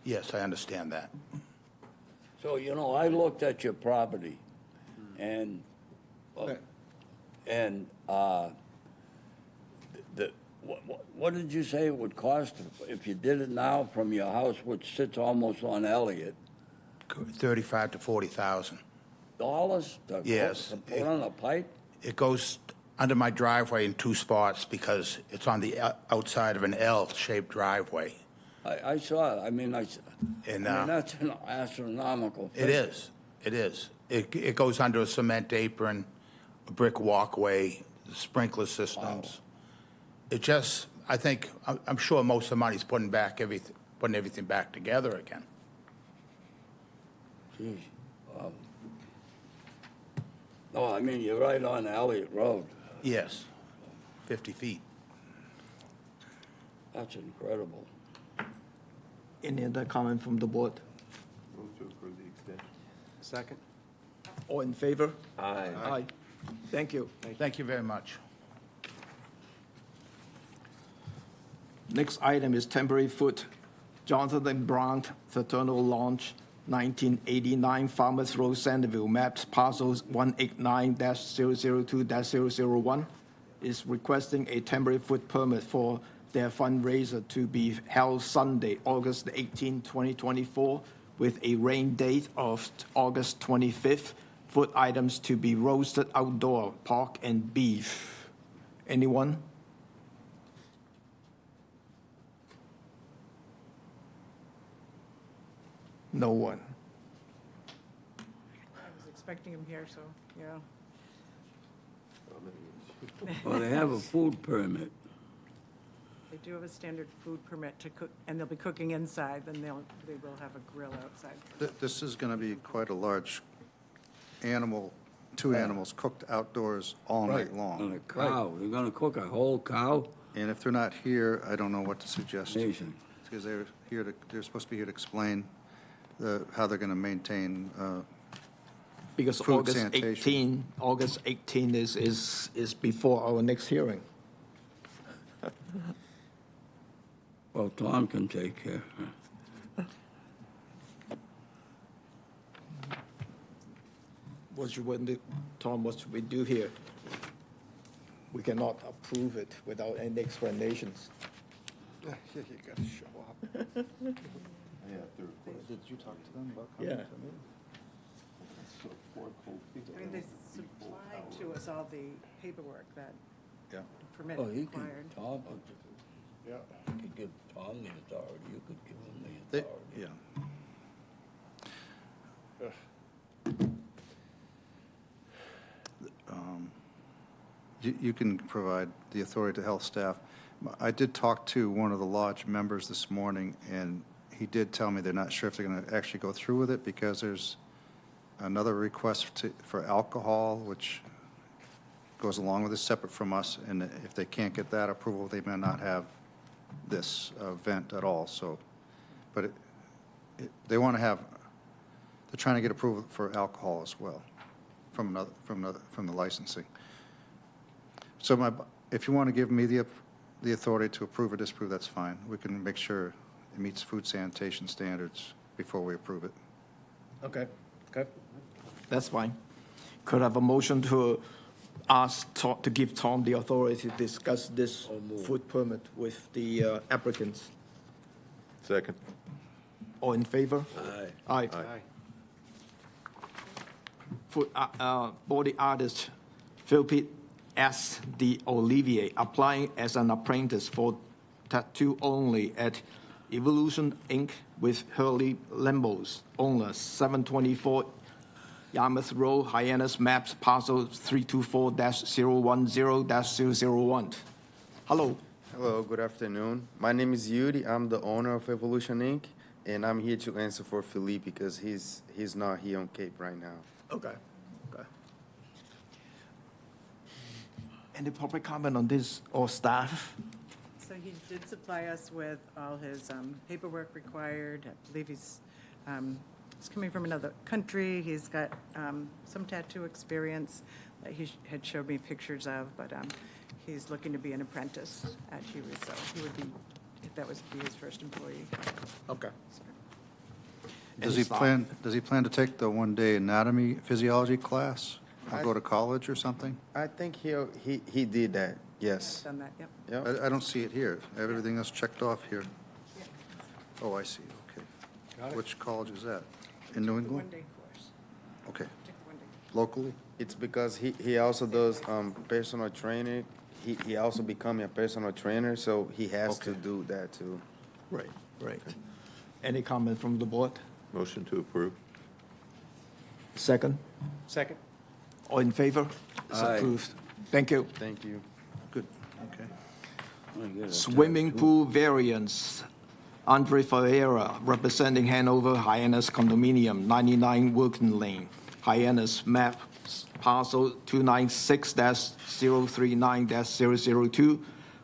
Yes, I understand that. So, I looked at your property, and, what did you say it would cost if you did it now from your house, which sits almost on Elliott? $35,000 to $40,000. Yes. To put on a pipe? It goes under my driveway in 2 spots because it's on the outside of an L-shaped driveway. I saw it. I mean, that's an astronomical figure. It is. It is. It goes under a cement apron, a brick walkway, sprinkler systems. Wow. It just, I'm sure most of the money's putting everything back together again. Geez. No, I mean, you're right on Elliott Road. Yes, 50 feet. That's incredible. Any other comment from the board? Move to approve the extension. Second? All in favor? Aye. Aye. Thank you. Thank you very much. Next item is temporary foot. Jonathan Brown, Fraternal Launch, 1989 Falmouth Road, Centerville, maps parcels 189-002-001, is requesting a temporary foot permit for their fundraiser to be held Sunday, August 18, 2024, with a rain date of August 25th. Food items to be roasted outdoor, pork and beef. Anyone? No one. I was expecting him here, so, yeah. Well, they have a food permit. They do have a standard food permit to cook, and they'll be cooking inside, then they will have a grill outside. This is going to be quite a large animal, two animals cooked outdoors all night And long. a cow, you're gonna cook a whole cow? And if they're not here, I don't know what to suggest. Amazing. Because they're supposed to be here to explain how they're going to maintain Because food sanitation. August 18 is before our next hearing. Well, Tom can take care. Tom, what should we do here? We cannot approve it without any explanations. You got to show up. Did you talk to them about coming Yeah. to me? I mean, they supplied to us all the paperwork that Yeah. permit Oh, he can, required. Tom could, you could give Tom the authority, you could give him the They, authority. yeah. You can provide the authority to health staff. I did talk to one of the lodge members this morning, and he did tell me they're not sure if they're going to actually go through with it because there's another request for alcohol, which goes along with this, separate from us, and if they can't get that approval, they may not have this event at all, so, but they want to have, they're trying to get approval for alcohol as well, from the licensing. So if you want to give me the authority to approve or disapprove, that's fine. We can make sure it meets food sanitation standards before we approve it. Okay. That's fine. Could I have a motion to to give Tom the authority to discuss this food permit with the applicants? Second. All in favor? Aye. Aye. Food, body artist Filiphe S. DeOliveira, applying as an apprentice for tattoo only at Evolution Inc. with Hurley Lembos, owner 724 Yarmouth Road, Hyannis, maps, parcel 324-010-001. Hello. Hello, good afternoon. My name is Yuri. I'm the owner of Evolution Inc., and I'm here to answer for Filiphe because he's not here on Cape right now. Okay. Any public comment on this or staff? So he did supply us with all his paperwork required. I believe he's coming from another country. He's got some tattoo experience that he had showed me pictures of, but he's looking to be an apprentice at Huey, so he would be, if that was to be his first employee. Okay. Does he plan to take the one-day anatomy physiology class or go to college or something? I think he did that, yes. Done that, yep. Yep. I don't see it here. Everything else checked off here. Oh, I see, okay. Which college is that? In New England? One-day course. Okay. Took one day. Locally? It's because he also does personal training. He also becoming a personal trainer, so he has to do that too. Right. Any comment from the board? Motion to approve. Second? Second. All in favor? It's Aye. approved. Thank you. Thank you. Good, okay. I get a Swimming tattoo. pool variance. Andrea Ferreira, representing Hanover, Hyannis Condominium, 99 Wilkens Lane, Hyannis, map, parcel 296-039-002.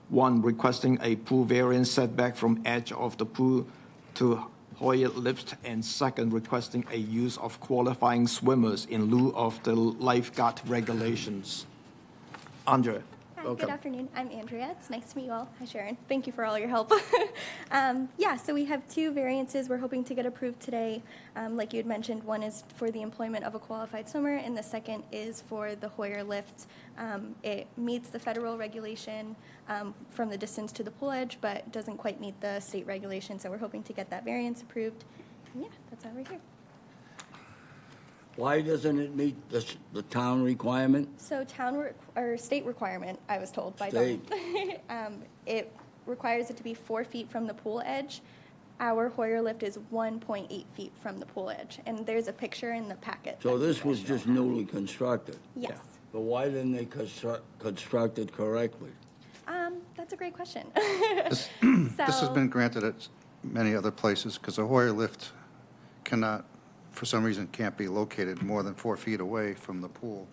One, requesting a pool variance setback from edge of the pool to Hoyer lift, and second, requesting a use of qualifying swimmers in lieu of the lifeguard regulations. Andrea. Hi, welcome. good afternoon. I'm Andrea. It's nice to meet you all. Hi, Sharon. Thank you for all your help. So we have two variances we're hoping to get approved today. Like you had mentioned, one is for the employment of a qualified swimmer, and the second is for the Hoyer lift. It meets the federal regulation from the distance to the pool edge, but doesn't quite meet the state regulation, so we're hoping to get that variance approved. And yeah, that's why we're here. Why doesn't it meet the town requirement? So or state requirement, I was told by State. Dawn. It requires it to be 4 feet from the pool edge. Our Hoyer lift is 1.8 feet from the pool edge, and there's a picture in the packet. So this was just newly constructed? Yes. But why didn't they construct it correctly? That's a great question. This has been granted at many other places because a Hoyer lift cannot, for some reason, can't be located more than 4 feet away from the pool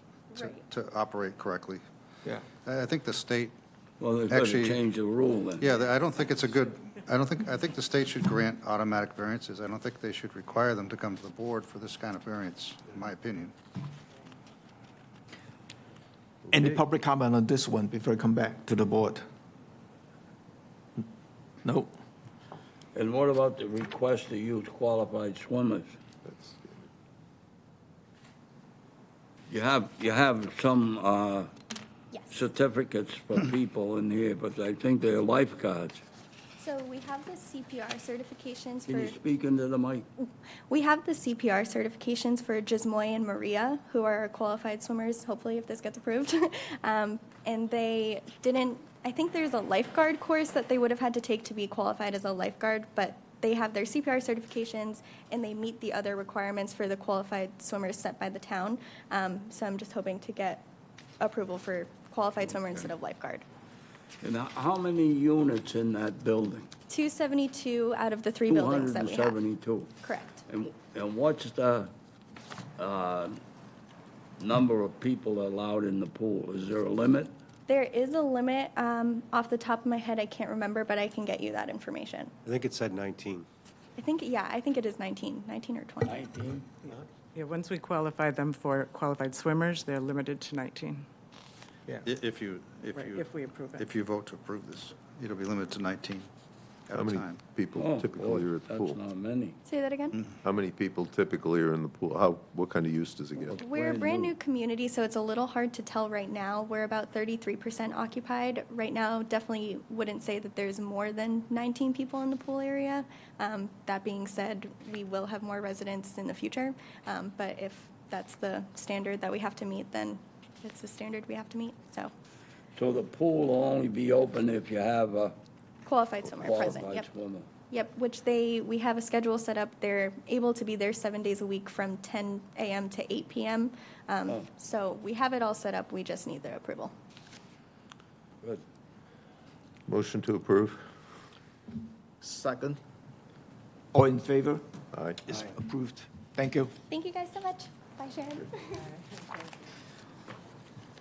to operate correctly. Yeah. I think the state Well, they're going actually to change the rule then. Yeah, I don't think it's a good, I think the state should grant automatic variances. I don't think they should require them to come to the board for this kind of variance, in my opinion. Any public comment on this one before I come back to the board? No? And what about the request to use qualified swimmers? You have some certificates for people in here, but I think they're lifeguards. So we have the CPR certifications Can you for, speak into the mic? we have the CPR certifications for Gismoy and Maria, who are qualified swimmers, hopefully if this gets approved. And they didn't, I think there's a lifeguard course that they would have had to take to be qualified as a lifeguard, but they have their CPR certifications and they meet the other requirements for the qualified swimmers set by the town. So I'm just hoping to get approval for qualified swimmer instead of lifeguard. And how many units in that building? 272 out of the 3 buildings that we have. 272. Correct. And what's the number of people allowed in the pool? Is there a limit? There is a limit. Off the top of my head, I can't remember, but I can get you that information. I think it said 19. I think it is 19 or 20. 19? Yeah, once we qualify them for qualified swimmers, they're limited to 19. Yeah. If you If we approve it. If you vote to approve this, it'll be limited to 19 at How a many time. people typically are at the pool? That's not many. Say that again? How many people typically are in the pool? What kind of use does it get? We're a brand new community, so it's a little hard to tell right now. We're about 33% occupied. Right now, definitely wouldn't say that there's more than 19 people in the pool area. That being said, we will have more residents in the future. But if that's the standard that we have to meet, then it's the standard we have to meet, so. So the pool will only be open if you have a Qualified swimmer present, qualified yep. swimmer. Yep, which we have a schedule set up. They're able to be there 7 days a week from 10 a.m. to 8 p.m. So we have it all set up. We just need their approval. Good. Motion to approve? Second? All in favor? Aye. It's approved. Thank you. Thank you guys so much. Bye, Sharon.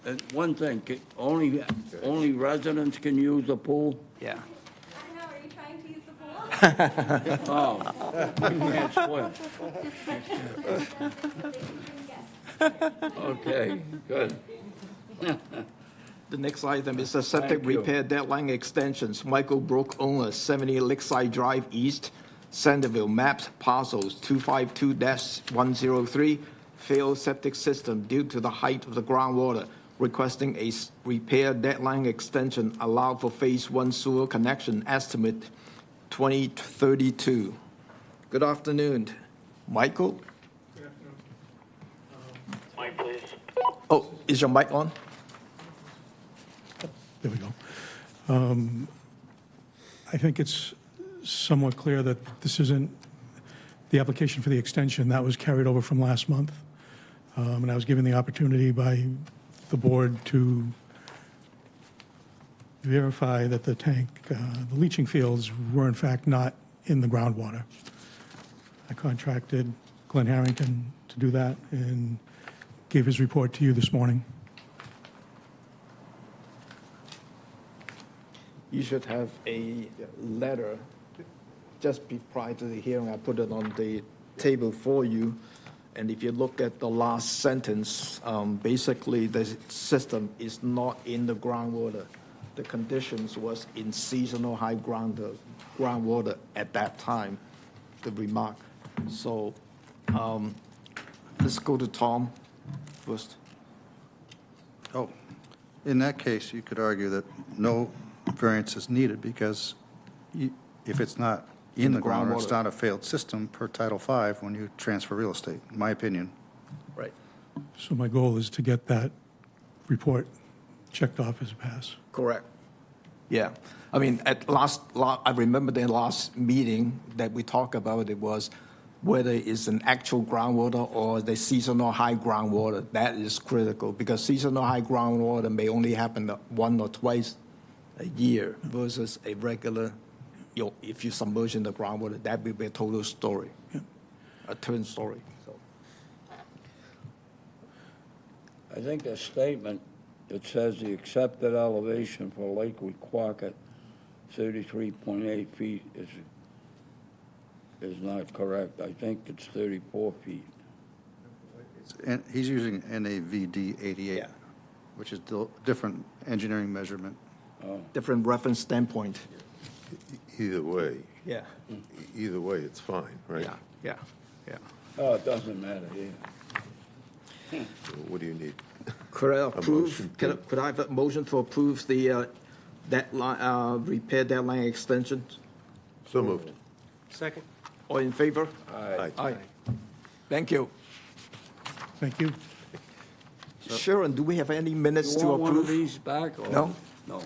And one thing, only residents can use the pool? Yeah. I don't know, are you trying to use the pool? Oh, you can't swim. Okay, good. The next item is the septic Thank you. repair deadline extensions. Michael Brook, owner, 70 Lakeside Drive East, Centerville, maps parcels 252-103, failed septic system due to the height of the groundwater, requesting a repair deadline extension allowed for Phase 1 sewer connection estimate 2032. Good afternoon. Michael? Good afternoon. Mic, please. Oh, is your mic on? There we go. I think it's somewhat clear that this isn't the application for the extension. That was carried over from last month. And I was given the opportunity by the board to verify that the tank, the leaching fields were in fact not in the groundwater. I contracted Glenn Harrington to do that and gave his report to you this morning. You should have a letter just prior to the hearing. I put it on the table for you. And if you look at the last sentence, basically the system is not in the groundwater. The conditions was in seasonal high groundwater at that time, the remark. So let's go to Tom first. Oh, in that case, you could argue that no variance is needed because if it's not in the groundwater, it's not a failed system per Title V when you transfer real estate, in my opinion. Right. So my goal is to get that report checked off as a pass. Correct. Yeah. I mean, I remember the last meeting that we talked about, it was whether it's an actual groundwater or the seasonal high groundwater. That is critical, because seasonal high groundwater may only happen one or twice a year versus a regular, if you submerge in the groundwater, that will be a total story, a turn story. So. I think a statement that says the accepted elevation for Lake Wequacket, 33.8 feet, is not correct. I think it's 34 feet. And he's using NAVD 88, Yeah. which is different engineering measurement. Different reference standpoint. Either way. Yeah. Either way, it's fine, right? Yeah. Oh, it doesn't matter, yeah. So what do you need? Could I approve, motion, could I have a motion to approve the deadline, repair deadline extension? So moved. Second? All in favor? Aye. Aye. Thank you. Thank you. Sharon, do we have any minutes You to want one of approve? these back? Or? No? No.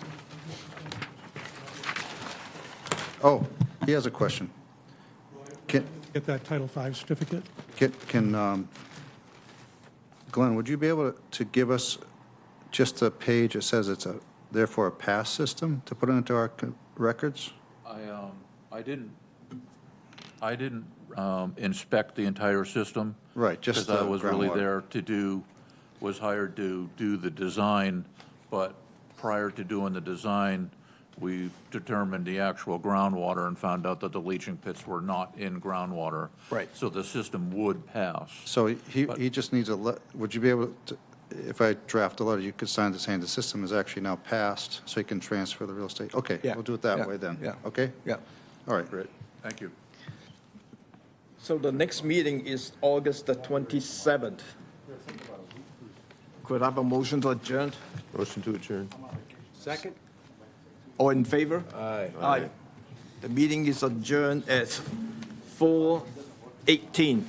Oh, he has a question. Can, Get that Title V certificate? Glenn, would you be able to give us just a page that says it's therefore a pass system to put into our records? I didn't inspect the entire system. Right, just because I the was really groundwater. there was hired to do the design, but prior to doing the design, we determined the actual groundwater and found out that the leaching pits were not in groundwater. Right. So the system would pass. So he just needs would you be able to, if I draft a letter, you could sign to saying the system is actually now passed, so he can transfer the real estate? Okay, Yeah. we'll do it that Yeah. way then. Yeah. Okay? Yeah. All right. Great, thank you. So the next meeting is August the 27th. Could I have a motion to adjourn? Motion to adjourn. Second? All in favor? Aye. Aye. The meeting is adjourned at 4:18.